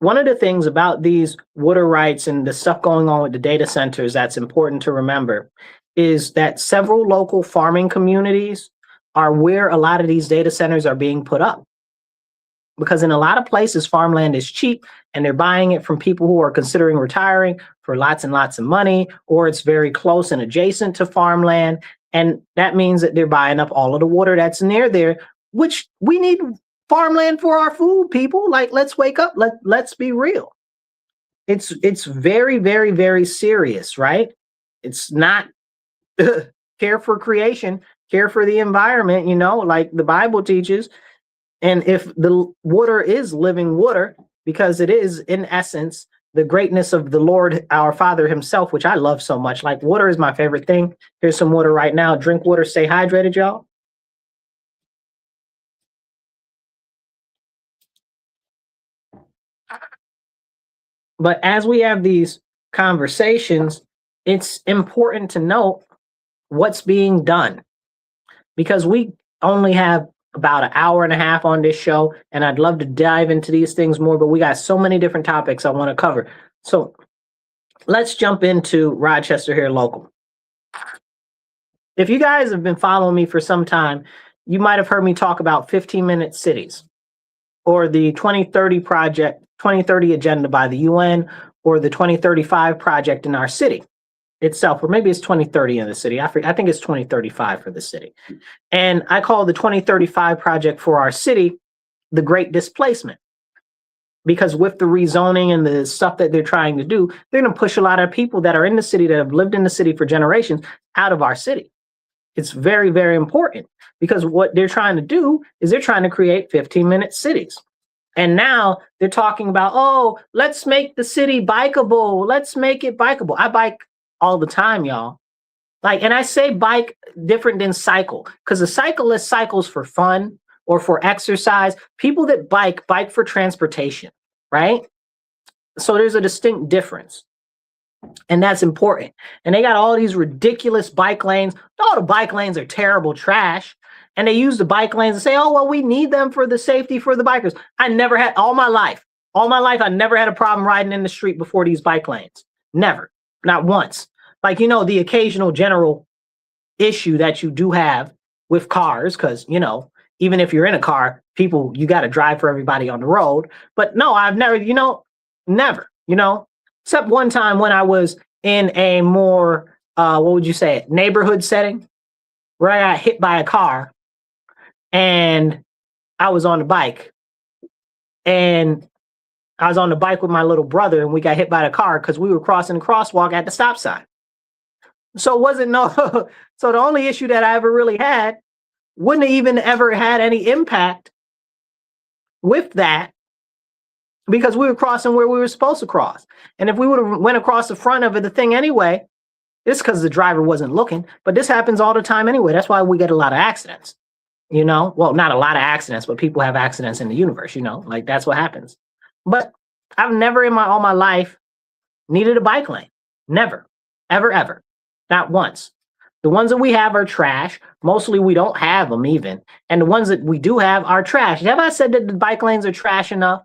one of the things about these water rights and the stuff going on with the data centers that's important to remember is that several local farming communities are where a lot of these data centers are being put up. Because in a lot of places, farmland is cheap and they're buying it from people who are considering retiring for lots and lots of money, or it's very close and adjacent to farmland. And that means that they're buying up all of the water that's near there, which we need farmland for our food, people. Like, let's wake up. Let's be real. It's very serious, right? It's not care for creation, care for the environment, you know, like the Bible teaches. And if the water is living water, because it is in essence the greatness of the Lord, our Father himself, which I love so much. Like, water is my favorite thing. Here's some water right now. Drink water, stay hydrated, y'all. But as we have these conversations, it's important to note what's being done, because we only have about an hour and a half on this show, and I'd love to dive into these things more, but we got so many different topics I want to cover. So let's jump into Rochester here local. If you guys have been following me for some time, you might have heard me talk about 15-minute cities. or the 2030 project, 2030 agenda by the UN, or the 2035 project in our city itself, or maybe it's 2030 in the city. I think it's 2035 for the city. And I call the 2035 project for our city the Great Displacement. Because with the rezoning and the stuff that they're trying to do, they're going to push a lot of people that are in the city, that have lived in the city for generations, out of our city. It's very, very important, because what they're trying to do is they're trying to create 15-minute cities. And now they're talking about, oh, let's make the city bikeable. Let's make it bikeable. I bike all the time, y'all. Like, and I say bike different than cycle, because a cyclist cycles for fun or for exercise. People that bike for transportation, right? So there's a distinct difference. And that's important. And they got all these ridiculous bike lanes. All the bike lanes are terrible trash. And they use the bike lanes and say, oh, well, we need them for the safety for the bikers. I never had, all my life, I never had a problem riding in the street before these bike lanes. Never. Not once. Like, you know, the occasional general issue that you do have with cars, because, you know, even if you're in a car, you got to drive for everybody on the road. But no, I've never, never, except one time when I was in a more, what would you say, neighborhood setting, where I got hit by a car and I was on the bike. And I was on the bike with my little brother, and we got hit by the car because we were crossing the crosswalk at the stop sign. So it wasn't so the only issue that I ever really had wouldn't have even ever had any impact with that, because we were crossing where we were supposed to cross. And if we would have went across the front of the thing anyway, it's because the driver wasn't looking. But this happens all the time anyway. That's why we get a lot of accidents, Well, not a lot of accidents, but people have accidents in the universe, like that's what happens. But I've never in all my life needed a bike lane. Never, ever, ever. Not once. The ones that we have are trash. Mostly we don't have them even. And the ones that we do have are trash. Have I said that the bike lanes are trash enough?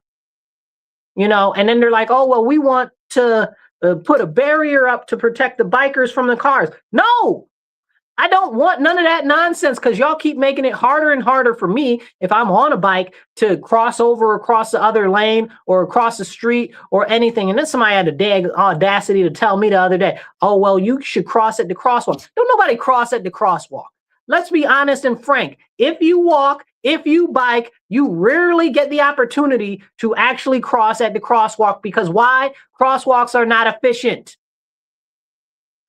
And then they're like, oh, well, we want to put a barrier up to protect the bikers from the cars. No, I don't want none of that nonsense, because y'all keep making it harder and harder for me if I'm on a bike to cross over across the other lane or across the street or anything. And then somebody had the audacity to tell me the other day, oh, well, you should cross at the crosswalk. Don't nobody cross at the crosswalk. Let's be honest and frank. If you walk, if you bike, you rarely get the opportunity to actually cross at the crosswalk, because why? Crosswalks are not efficient.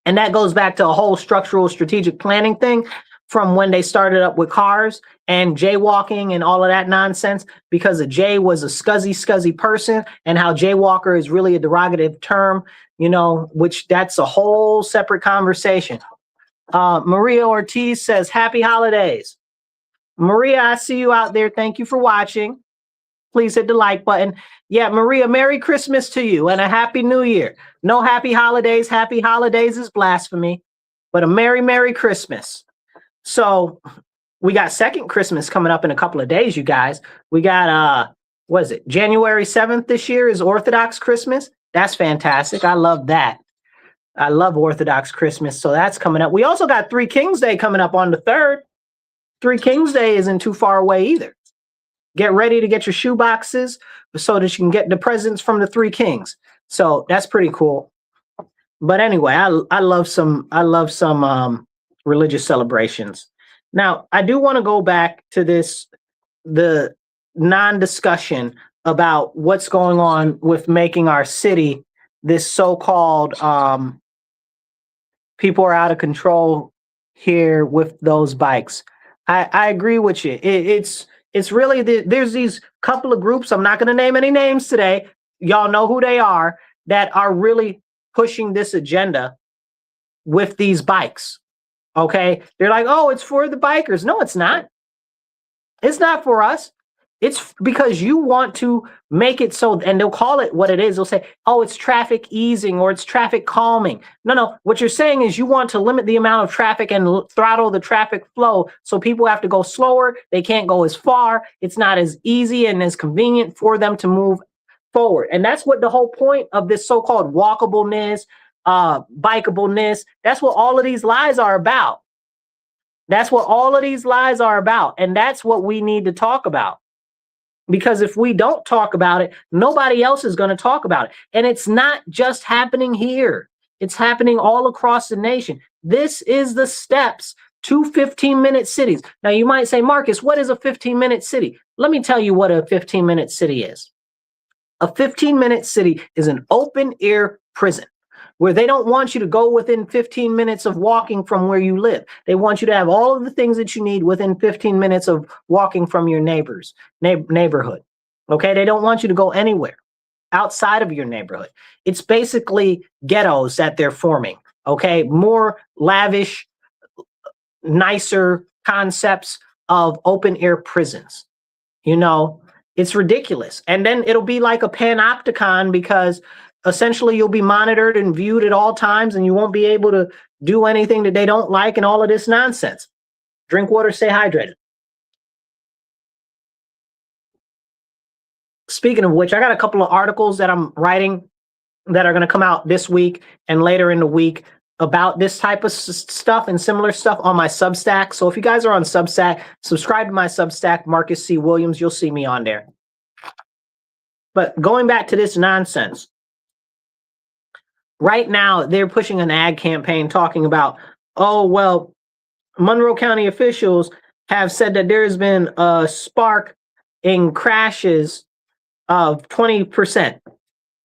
And that goes back to a whole structural strategic planning thing from when they started up with cars and jaywalking and all of that nonsense, because a Jay was a scuzzy person, and how jaywalker is really a derogative term, which that's a whole separate conversation. Maria Ortiz says, happy holidays. Maria, I see you out there. Thank you for watching. Please hit the like button. Yeah, Maria, Merry Christmas to you and a Happy New Year. No happy holidays. Happy holidays is blasphemy, but a Merry Christmas. So we got second Christmas coming up in a couple of days, you guys. We got, what is it? January 7th this year is Orthodox Christmas. That's fantastic. I love that. I love Orthodox Christmas. So that's coming up. We also got Three Kings Day coming up on the 3rd. Three Kings Day isn't too far away either. Get ready to get your shoe boxes so that you can get the presents from the Three Kings. So that's pretty cool. But anyway, I love some religious celebrations. Now, I do want to go back to the non-discussion about what's going on with making our city this so-called people are out of control here with those bikes. I agree with you. It's really, there's these couple of groups, I'm not going to name any names today, y'all know who they are, that are really pushing this agenda with these bikes, okay? They're like, oh, it's for the bikers. No, it's not. It's not for us. It's because you want to make it so, and they'll call it what it is. They'll say, oh, it's traffic easing or it's traffic calming. No. What you're saying is you want to limit the amount of traffic and throttle the traffic flow. So people have to go slower. They can't go as far. It's not as easy and as convenient for them to move forward. And that's what the whole point of this so-called walkableness, bikeableness, that's what all of these lies are about. That's what all of these lies are about. And that's what we need to talk about. Because if we don't talk about it, nobody else is going to talk about it. And it's not just happening here. It's happening all across the nation. This is the steps to 15-minute cities. Now you might say, Marcus, what is a 15-minute city? Let me tell you what a 15-minute city is. A 15-minute city is an open air prison where they don't want you to go within 15 minutes of walking from where you live. They want you to have all of the things that you need within 15 minutes of walking from your neighborhood. Okay, they don't want you to go anywhere outside of your neighborhood. It's basically ghettos that they're forming. Okay, more lavish, nicer concepts of open air prisons. You know, it's ridiculous. And then it'll be like a panopticon because essentially you'll be monitored and viewed at all times and you won't be able to do anything that they don't like and all of this nonsense. Drink water, stay hydrated. Speaking of which, I got a couple of articles that I'm writing that are going to come out this week and later in the week about this type of stuff and similar stuff on my Substack. So if you guys are on Substack, subscribe to my Substack, Marcus C. Williams. You'll see me on there. But going back to this nonsense, right now they're pushing an ad campaign talking about, oh, well, Monroe County officials have said that there has been a spark in crashes of 20%.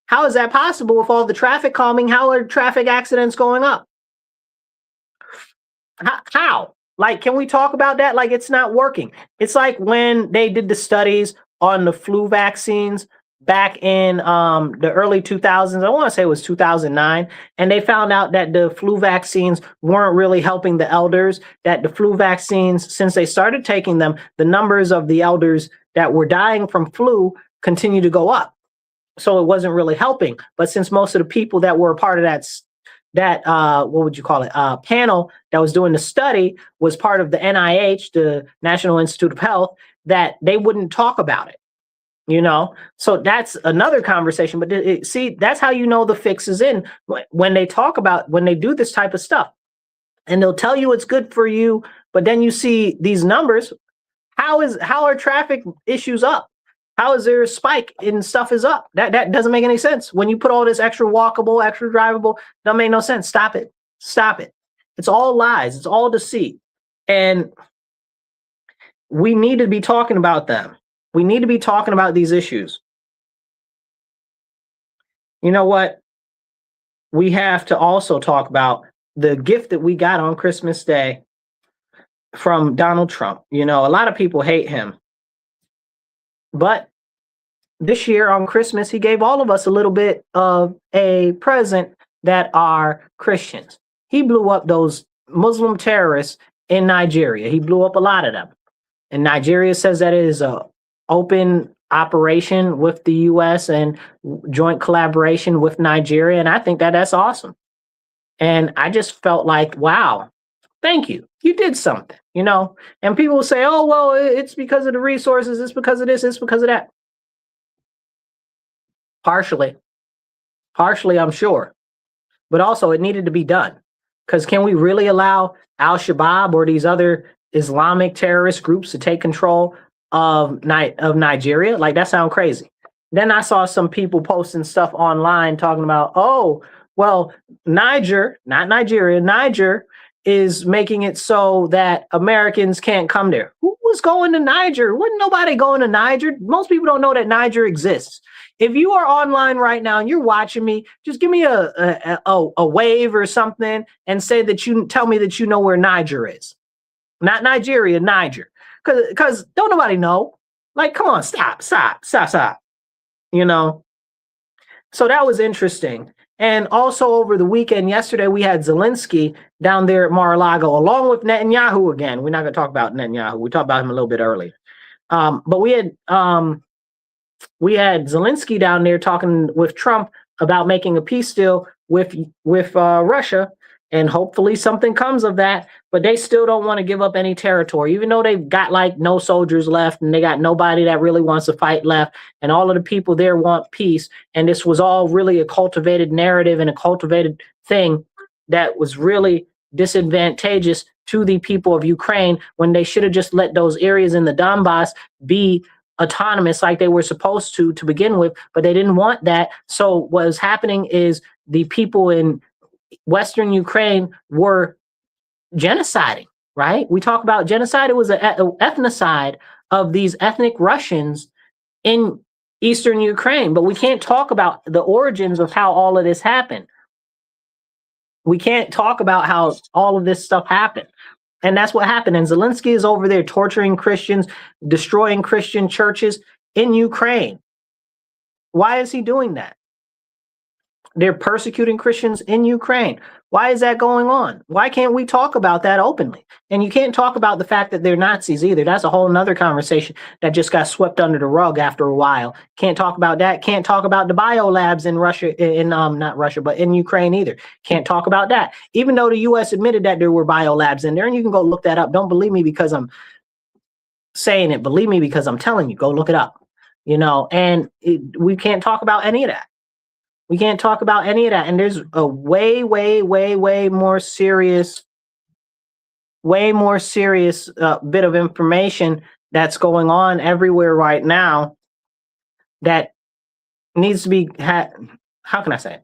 How is that possible with all the traffic calming? How are traffic accidents going up? How? Like, can we talk about that? Like, it's not working. It's like when they did the studies on the flu vaccines back in the early 2000s. I want to say it was 2009. And they found out that the flu vaccines weren't really helping the elders, that the flu vaccines, since they started taking them, the numbers of the elders that were dying from flu continue to go up. So it wasn't really helping. But since most of the people that were a part of that what would you call it, panel that was doing the study was part of the NIH, the National Institute of Health, that they wouldn't talk about it, you know? So that's another conversation. But see, that's how you know the fix is in, when they talk about, when they do this type of stuff. And they'll tell you it's good for you, but then you see these numbers. How are traffic issues up? How is there a spike in stuff is up? That doesn't make any sense. When you put all this extra walkable, extra drivable, don't make no sense. Stop it. Stop it. It's all lies. It's all deceit. And we need to be talking about them. We need to be talking about these issues. You know what? We have to also talk about the gift that we got on Christmas Day from Donald Trump. You know, a lot of people hate him. But this year on Christmas, he gave all of us a little bit of a present that are Christians. He blew up those Muslim terrorists in Nigeria. He blew up a lot of them. And Nigeria says that it is an open operation with the U.S. and joint collaboration with Nigeria. And I think that that's awesome. And I just felt like, wow, thank you. You did something, you know? And people will say, oh, well, it's because of the resources. It's because of this. It's because of that. Partially, I'm sure. But also it needed to be done. Because can we really allow Al-Shabaab or these other Islamic terrorist groups to take control of Nigeria? Like, that sounds crazy. Then I saw some people posting stuff online talking about, oh, well, Niger, not Nigeria, Niger is making it so that Americans can't come there. Who was going to Niger? Wasn't nobody going to Niger. Most people don't know that Niger exists. If you are online right now and you're watching me, just give me a wave or something and say that you tell me that you know where Niger is. Not Nigeria, Niger. Because don't nobody know. Like, come on, stop. You know? So that was interesting. And also over the weekend, yesterday, we had Zelensky down there at Mar-a-Lago, along with Netanyahu again. We're not going to talk about Netanyahu. We talked about him a little bit earlier. But we had Zelensky down there talking with Trump about making a peace deal with Russia. And hopefully something comes of that. But they still don't want to give up any territory, even though they've got like no soldiers left and they got nobody that really wants to fight left. And all of the people there want peace. And this was all really a cultivated narrative and a cultivated thing that was really disadvantageous to the people of Ukraine when they should have just let those areas in the Donbass be autonomous like they were supposed to begin with, but they didn't want that. So what was happening is the people in Western Ukraine were genociding, right? We talk about genocide. It was an ethnocide of these ethnic Russians in Eastern Ukraine, but we can't talk about the origins of how all of this happened. We can't talk about how all of this stuff happened. And that's what happened. And Zelensky is over there torturing Christians, destroying Christian churches in Ukraine. Why is he doing that? They're persecuting Christians in Ukraine. Why is that going on? Why can't we talk about that openly? And you can't talk about the fact that they're Nazis either. That's a whole nother conversation that just got swept under the rug after a while. Can't talk about that. Can't talk about the biolabs in Russia, not Russia, but in Ukraine either. Can't talk about that. Even though the US admitted that there were biolabs in there, and you can go look that up. Don't believe me because I'm saying it. Believe me because I'm telling you. Go look it up. And we can't talk about any of that. We can't talk about any of that. And there's a way more serious bit of information that's going on everywhere right now that needs to be how can I say it?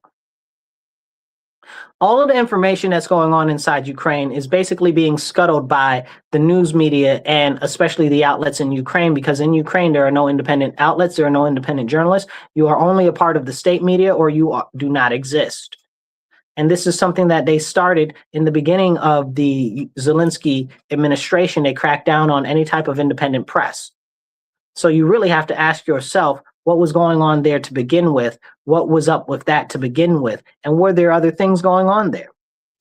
All of the information that's going on inside Ukraine is basically being scuttled by the news media and especially the outlets in Ukraine, because in Ukraine, there are no independent outlets. There are no independent journalists. You are only a part of the state media or you do not exist. And this is something that they started in the beginning of the Zelensky administration. They cracked down on any type of independent press. So you really have to ask yourself, what was going on there to begin with? What was up with that to begin with? And were there other things going on there?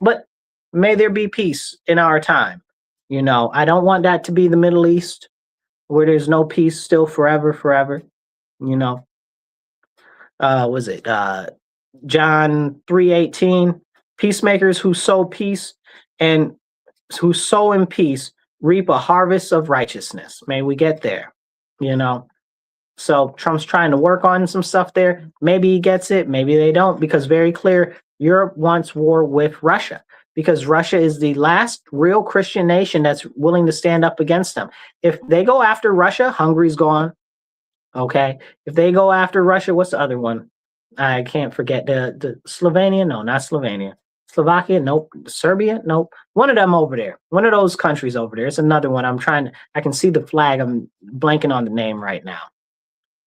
But may there be peace in our time. I don't want that to be the Middle East where there's no peace still forever. Was it John 3:18? Peacemakers who sow peace and who sow in peace reap a harvest of righteousness. May we get there, So Trump's trying to work on some stuff there. Maybe he gets it, maybe they don't, because very clear, Europe wants war with Russia because Russia is the last real Christian nation that's willing to stand up against them. If they go after Russia, Hungary's gone. Okay. If they go after Russia, what's the other one? I can't forget the Slovenia. No, not Slovenia. Slovakia. Nope. Serbia. Nope. One of them over there. One of those countries over there. It's another one. I can see the flag. I'm blanking on the name right now.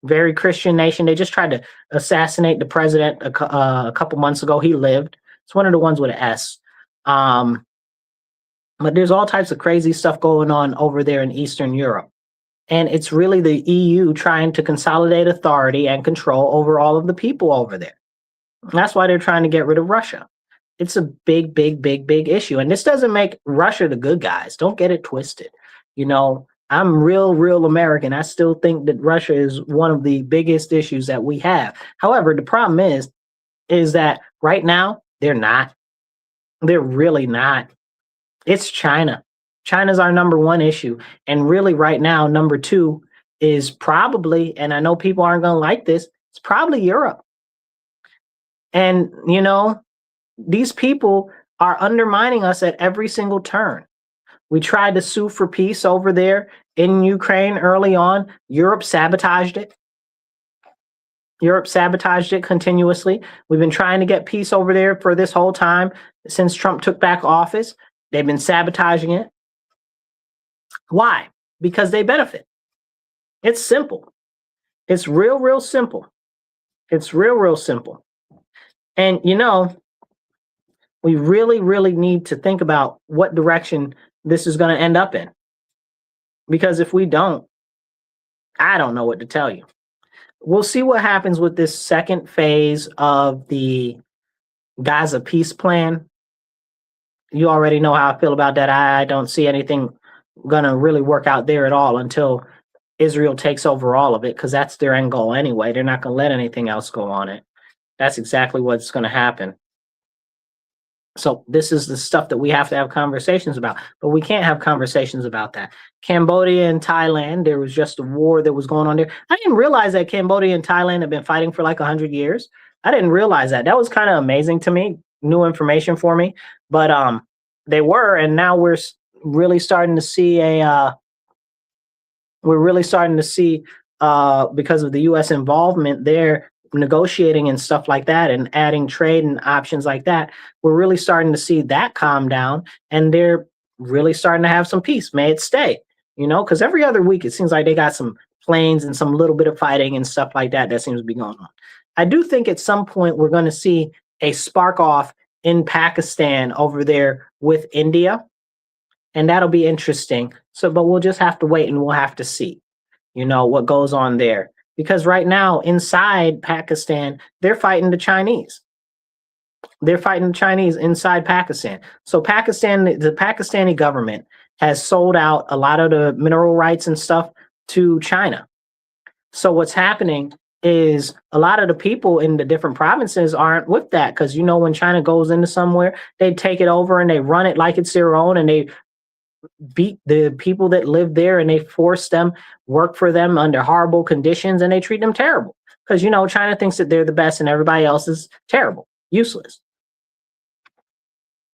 Very Christian nation. They just tried to assassinate the president a couple months ago. He lived. It's one of the ones with an S. But there's all types of crazy stuff going on over there in Eastern Europe. And it's really the EU trying to consolidate authority and control over all of the people over there. And that's why they're trying to get rid of Russia. It's a big issue. And this doesn't make Russia the good guys. Don't get it twisted. I'm real American. I still think that Russia is one of the biggest issues that we have. However, the problem is that right now they're not. They're really not. It's China. China's our number one issue. And really right now, number two is probably, and I know people aren't going to like this, it's probably Europe. And, these people are undermining us at every single turn. We tried to sue for peace over there in Ukraine early on. Europe sabotaged it. Europe sabotaged it continuously. We've been trying to get peace over there for this whole time since Trump took back office. They've been sabotaging it. Why? Because they benefit. It's simple. It's real simple. It's real simple. And, we really need to think about what direction this is going to end up in. Because if we don't, I don't know what to tell you. We'll see what happens with this second phase of the Gaza peace plan. You already know how I feel about that. I don't see anything going to really work out there at all until Israel takes over all of it, because that's their end goal anyway. They're not going to let anything else go on it. That's exactly what's going to happen. So this is the stuff that we have to have conversations about, but we can't have conversations about that. Cambodia and Thailand, there was just a war that was going on there. I didn't realize that Cambodia and Thailand have been fighting for like 100 years. I didn't realize that. That was kind of amazing to me, new information for me. But they were, and now we're really starting to see because of the U.S. involvement there, negotiating and stuff like that, and adding trade and options like that, we're really starting to see that calm down, and they're really starting to have some peace. May it stay, because every other week it seems like they got some planes and some little bit of fighting and stuff like that seems to be going on. I do think at some point we're going to see a spark off in Pakistan over there with India, and that'll be interesting. So, but we'll just have to wait and we'll have to see, what goes on there. Because right now, inside Pakistan, they're fighting the Chinese. They're fighting the Chinese inside Pakistan. So the Pakistani government has sold out a lot of the mineral rights and stuff to China. So what's happening is a lot of the people in the different provinces aren't with that, because when China goes into somewhere, they take it over and they run it like it's their own, and they beat the people that live there, and they force them, work for them under horrible conditions, and they treat them terrible because China thinks that they're the best and everybody else is terrible, useless,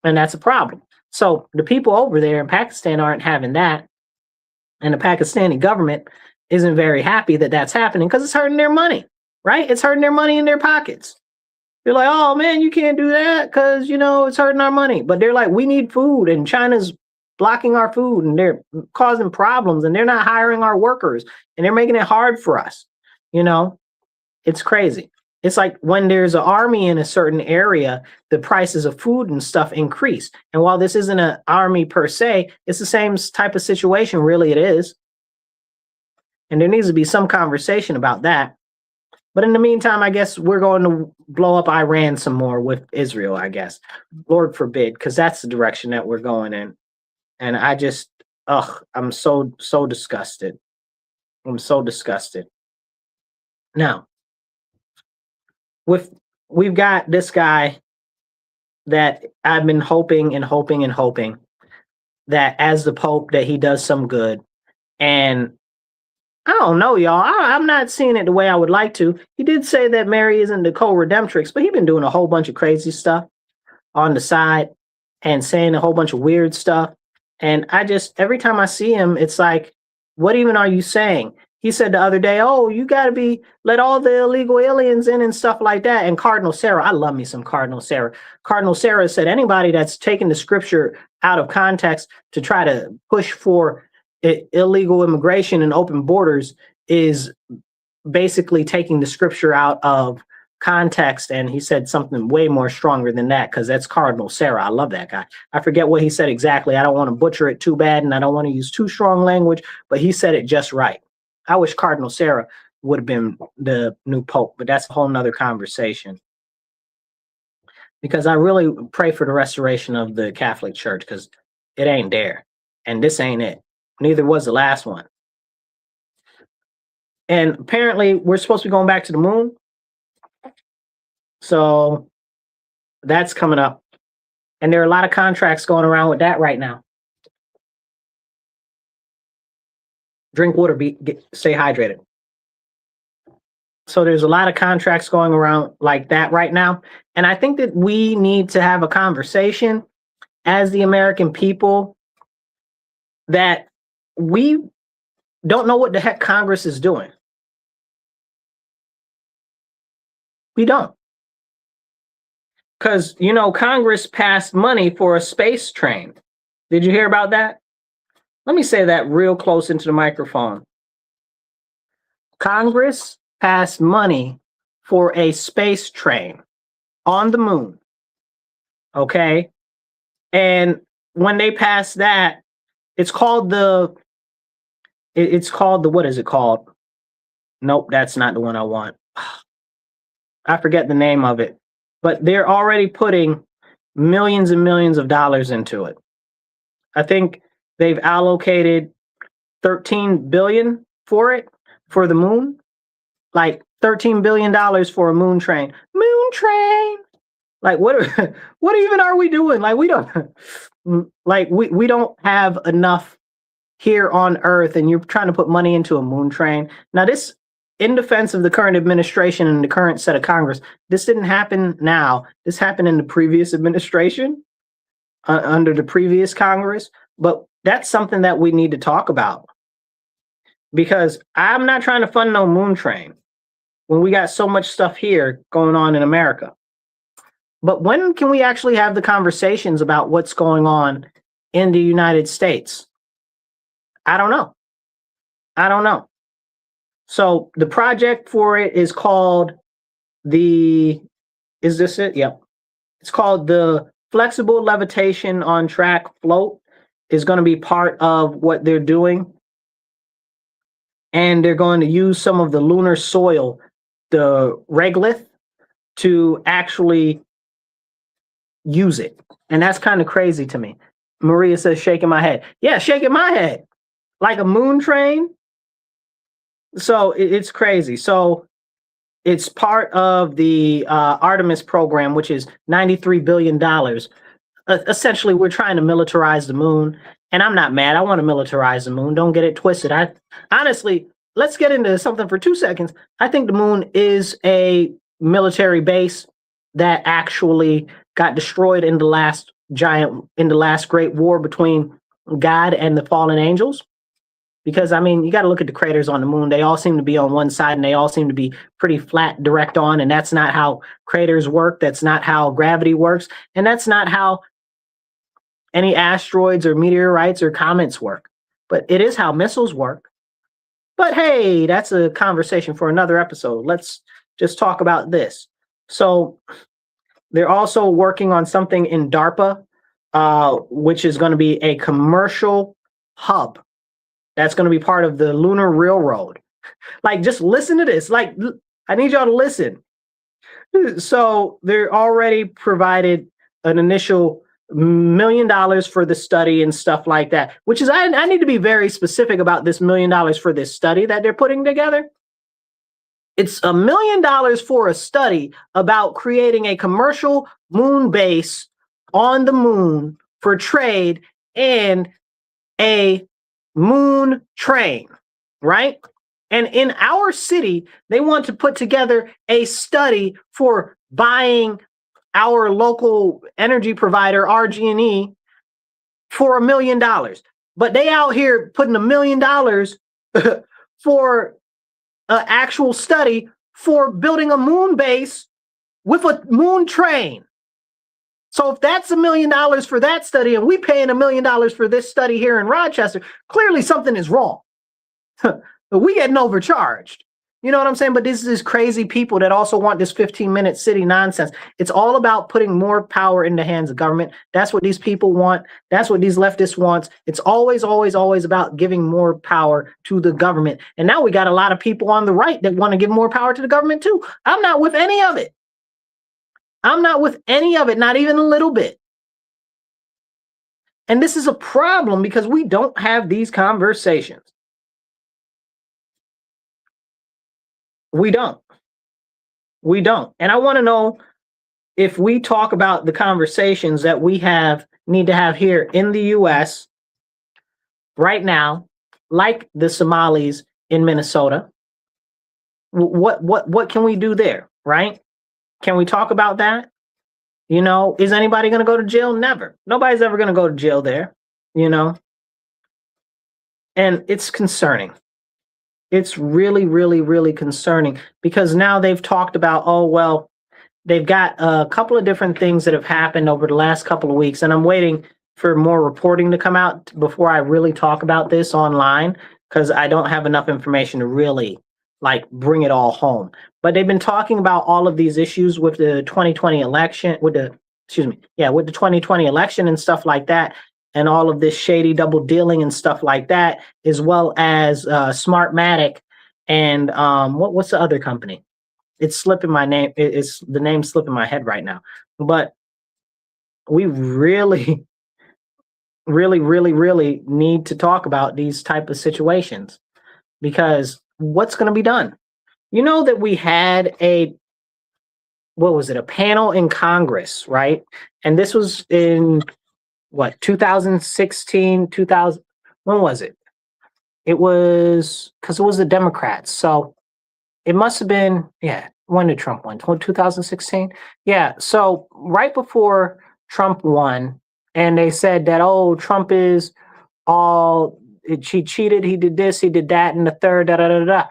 and that's a problem. So the people over there in Pakistan aren't having that, and the Pakistani government isn't very happy that that's happening because it's hurting their money, right? It's hurting their money in their pockets. They're like, oh man, you can't do that because it's hurting our money. But they're like, we need food, and China's blocking our food, and they're causing problems, and they're not hiring our workers, and they're making it hard for us. It's crazy. It's like when there's an army in a certain area, the prices of food and stuff increase. And while this isn't an army per se, it's the same type of situation, really it is. And there needs to be some conversation about that. But in the meantime, I guess we're going to blow up Iran some more with Israel, I guess. Lord forbid, because that's the direction that we're going in. And I just, I'm so disgusted. I'm so disgusted. Now, we've got this guy that I've been hoping and hoping and hoping that as the Pope that he does some good. And I don't know, y'all. I'm not seeing it the way I would like to. He did say that Mary isn't the co-redemptrix, but he's been doing a whole bunch of crazy stuff on the side and saying a whole bunch of weird stuff. And every time I see him, it's like, what even are you saying? He said the other day, oh, you got to let all the illegal aliens in and stuff like that. And Cardinal Sarah, I love me some Cardinal Sarah. Cardinal Sarah said anybody that's taking the scripture out of context to try to push for illegal immigration and open borders is basically taking the scripture out of context. And he said something way more stronger than that, because that's Cardinal Sarah. I love that guy. I forget what he said exactly. I don't want to butcher it too bad, and I don't want to use too strong language, but he said it just right. I wish Cardinal Sarah would have been the new Pope, but that's a whole nother conversation. Because I really pray for the restoration of the Catholic Church, because it ain't there. And this ain't it. Neither was the last one. And apparently we're supposed to be going back to the moon. So that's coming up. And there are a lot of contracts going around with that right now. Drink water, stay hydrated. So there's a lot of contracts going around like that right now. And I think that we need to have a conversation as the American people that we don't know what the heck Congress is doing. We don't. Because, Congress passed money for a space train. Did you hear about that? Let me say that real close into the microphone. Congress passed money for a space train on the moon. Okay? And when they passed that, it's called what is it called? Nope, that's not the one I want. I forget the name of it. But they're already putting millions and millions of dollars into it. I think they've allocated $13 billion for it, for the moon. Like $13 billion for a moon train. Moon train. Like what even are we doing? Like we don't have enough here on Earth, and you're trying to put money into a moon train. Now this, in defense of the current administration and the current set of Congress, this didn't happen now. This happened in the previous administration, under the previous Congress. But that's something that we need to talk about. because I'm not trying to fund no moon train when we got so much stuff here going on in America. But when can we actually have the conversations about what's going on in the United States? I don't know. I don't know. So the project for it is called is this it? Yep. It's called the Flexible Levitation on Track Float, is going to be part of what they're doing. And they're going to use some of the lunar soil, the regolith, to actually use it. And that's kind of crazy to me. Maria says, shaking my head. Yeah, shaking my head. Like a moon train. So it's crazy. So it's part of the Artemis program, which is $93 billion. Essentially, we're trying to militarize the moon. And I'm not mad. I want to militarize the moon. Don't get it twisted. Honestly, let's get into something for 2 seconds. I think the moon is a military base that actually got destroyed in the last great war between God and the fallen angels. Because, I mean, you got to look at the craters on the moon. They all seem to be on one side, and they all seem to be pretty flat, direct on. And that's not how craters work. That's not how gravity works. And that's not how any asteroids or meteorites or comets work. But it is how missiles work. But hey, that's a conversation for another episode. Let's just talk about this. So they're also working on something in DARPA, which is going to be a commercial hub. That's going to be part of the Lunar Railroad. Like, just listen to this. Like, I need y'all to listen. So they're already provided an initial $1 million for the study and stuff like that, which is, I need to be very specific about this $1 million for this study that they're putting together. It's $1 million for a study about creating a commercial moon base on the moon for trade and a moon train, right? And in our city, they want to put together a study for buying our local energy provider, RG&E, for $1 million. But they out here putting $1 million for an actual study for building a moon base with a moon train. So if that's $1 million for that study and we paying $1 million for this study here in Rochester, clearly something is wrong. We getting overcharged. You know what I'm saying? But this is crazy people that also want this 15-minute city nonsense. It's all about putting more power in the hands of government. That's what these people want. That's what these leftists want. It's always, always, always about giving more power to the government. And now we got a lot of people on the right that want to give more power to the government too. I'm not with any of it. I'm not with any of it, not even a little bit. And this is a problem because we don't have these conversations. We don't. We don't. And I want to know if we talk about the conversations that we need to have here in the US right now, like the Somalis in Minnesota, what can we do there, right? Can we talk about that? You know, is anybody going to go to jail? Never. Nobody's ever going to go to jail there, you know? And it's concerning. It's really, really, really concerning because now they've talked about, oh, well, they've got a couple of different things that have happened over the last couple of weeks. And I'm waiting for more reporting to come out before I really talk about this online because I don't have enough information to really like bring it all home. But they've been talking about all of these issues with the 2020 election, with the 2020 election and stuff like that. And all of this shady double dealing and stuff like that, as well as Smartmatic and what's the other company? It's slipping my name. It's the name slipping my head right now. But we really, really, really, really need to talk about these type of situations because what's going to be done? You know that we had a panel in Congress, right? And this was in 2016, 2000, when was it? It was, because it was the Democrats. So it must have been, when did Trump win? 2016? Yeah, so right before Trump won, and they said that, oh, Trump is he cheated, he did this, he did that, and the third, da da da da.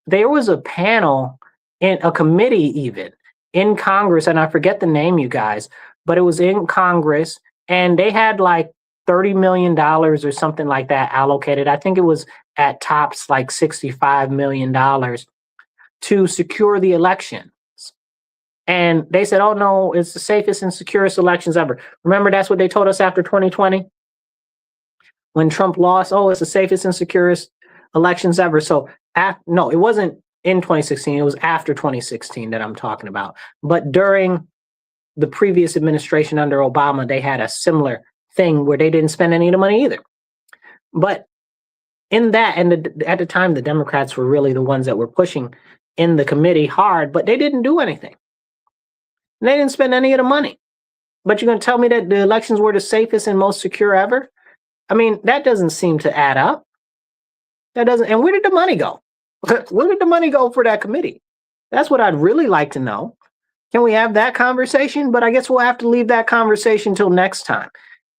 There was a panel in a committee even in Congress, and I forget the name, you guys, but it was in Congress, and they had like $30 million or something like that allocated. I think it was at tops like $65 million to secure the election. And they said, oh no, it's the safest and securest elections ever. Remember, that's what they told us after 2020? When Trump lost, oh, it's the safest and securest elections ever. So, no, it wasn't in 2016. It was after 2016 that I'm talking about. But during the previous administration under Obama, they had a similar thing where they didn't spend any of the money either. But in that, and at the time, the Democrats were really the ones that were pushing in the committee hard, but they didn't do anything. They didn't spend any of the money. But you're going to tell me that the elections were the safest and most secure ever? I mean, that doesn't seem to add up. That doesn't. And where did the money go? Where did the money go for that committee? That's what I'd really like to know. Can we have that conversation? But I guess we'll have to leave that conversation till next time.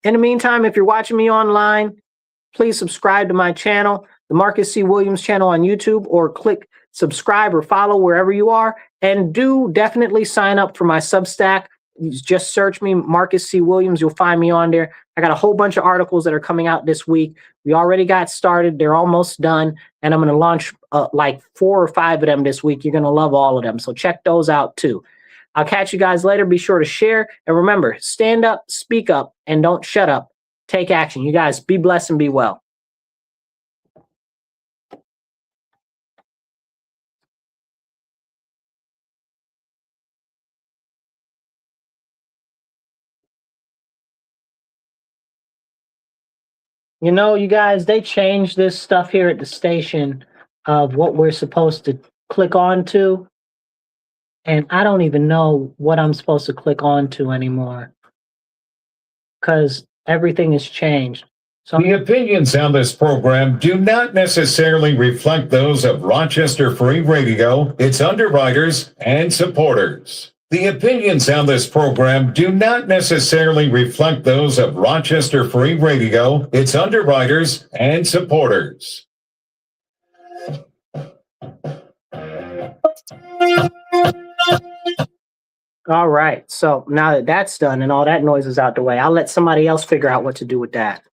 In the meantime, if you're watching me online, please subscribe to my channel, the Marcus C. Williams channel on YouTube, or click subscribe or follow wherever you are. And do definitely sign up for my Substack. You just search me, Marcus C. Williams. You'll find me on there. I got a whole bunch of articles that are coming out this week. We already got started. They're almost done. And I'm going to launch like 4 or 5 of them this week. You're going to love all of them. So check those out too. I'll catch you guys later. Be sure to share. And remember, stand up, speak up, and don't shut up. Take action. You guys be blessed and be well. You know, you guys, they changed this stuff here at the station of what we're supposed to click on to. And I don't even know what I'm supposed to click on to anymore because everything has changed. So the opinions on this program do not necessarily reflect those of Rochester Free Radio, its underwriters, and supporters. The opinions on this program do not necessarily reflect those of Rochester Free Radio, its underwriters, and supporters. All right. So now that that's done and all that noise is out the way, I'll let somebody else figure out what to do with that.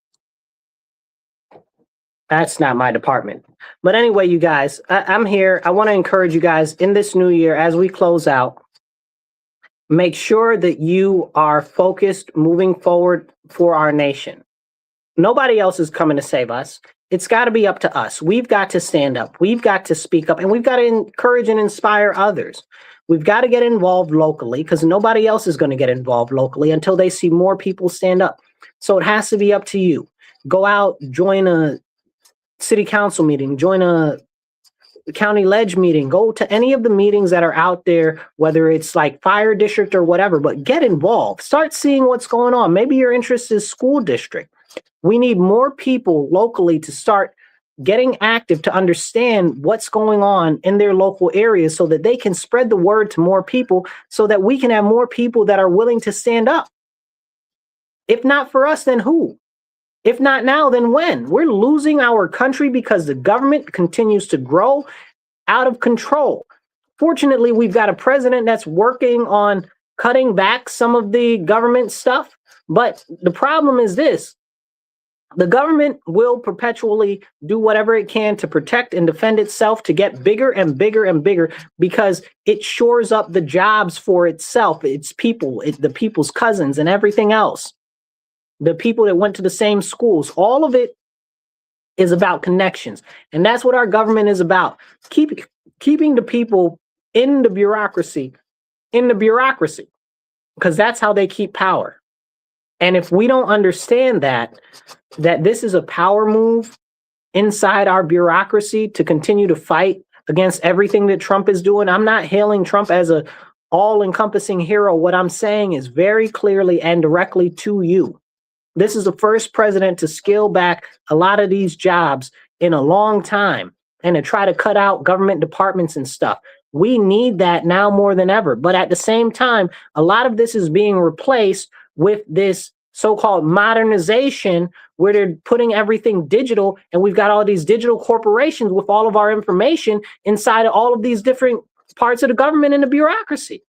That's not my department. But anyway, you guys, I'm here. I want to encourage you guys in this new year as we close out. Make sure that you are focused moving forward for our nation. Nobody else is coming to save us. It's got to be up to us. We've got to stand up. We've got to speak up, and we've got to encourage and inspire others. We've got to get involved locally because nobody else is going to get involved locally until they see more people stand up. So it has to be up to you. Go out, join a city council meeting, join a county ledge meeting, go to any of the meetings that are out there, whether it's like fire district or whatever, but get involved. Start seeing what's going on. Maybe your interest is school district. We need more people locally to start getting active to understand what's going on in their local areas so that they can spread the word to more people so that we can have more people that are willing to stand up. If not for us, then who? If not now, then when? We're losing our country because the government continues to grow out of control. Fortunately, we've got a president that's working on cutting back some of the government stuff. But the problem is this. The government will perpetually do whatever it can to protect and defend itself to get bigger and bigger and bigger because it shores up the jobs for itself, its people, the people's cousins and everything else. The people that went to the same schools, all of it is about connections. And that's what our government is about. Keeping the people in the bureaucracy, because that's how they keep power. And if we don't understand that this is a power move inside our bureaucracy to continue to fight against everything that Trump is doing, I'm not hailing Trump as a all-encompassing hero. What I'm saying is very clearly and directly to you. This is the first president to scale back a lot of these jobs in a long time and to try to cut out government departments and stuff. We need that now more than ever. But at the same time, a lot of this is being replaced with this so-called modernization where they're putting everything digital, and we've got all these digital corporations with all of our information inside of all of these different parts of the government and the bureaucracy.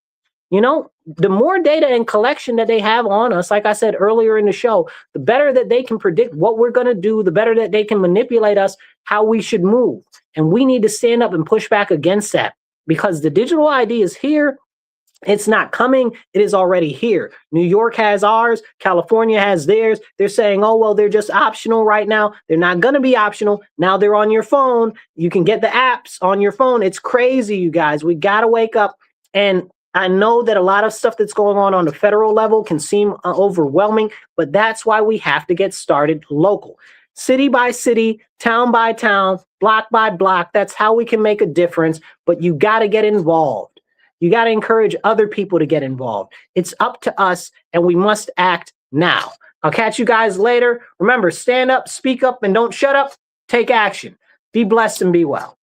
You know, the more data and collection that they have on us, like I said earlier in the show, the better that they can predict what we're going to do, the better that they can manipulate us, how we should move. And we need to stand up and push back against that, because the digital ID is here. It's not coming. It is already here. New York has ours. California has theirs. They're saying, oh, well, they're just optional right now. They're not going to be optional. Now they're on your phone. You can get the apps on your phone. It's crazy, you guys. We got to wake up. And I know that a lot of stuff that's going on the federal level can seem overwhelming, but that's why we have to get started local. City by city, town by town, block by block. That's how we can make a difference. But you got to get involved. You got to encourage other people to get involved. It's up to us, and we must act now. I'll catch you guys later. Remember, stand up, speak up, and don't shut up. Take action. Be blessed and be well.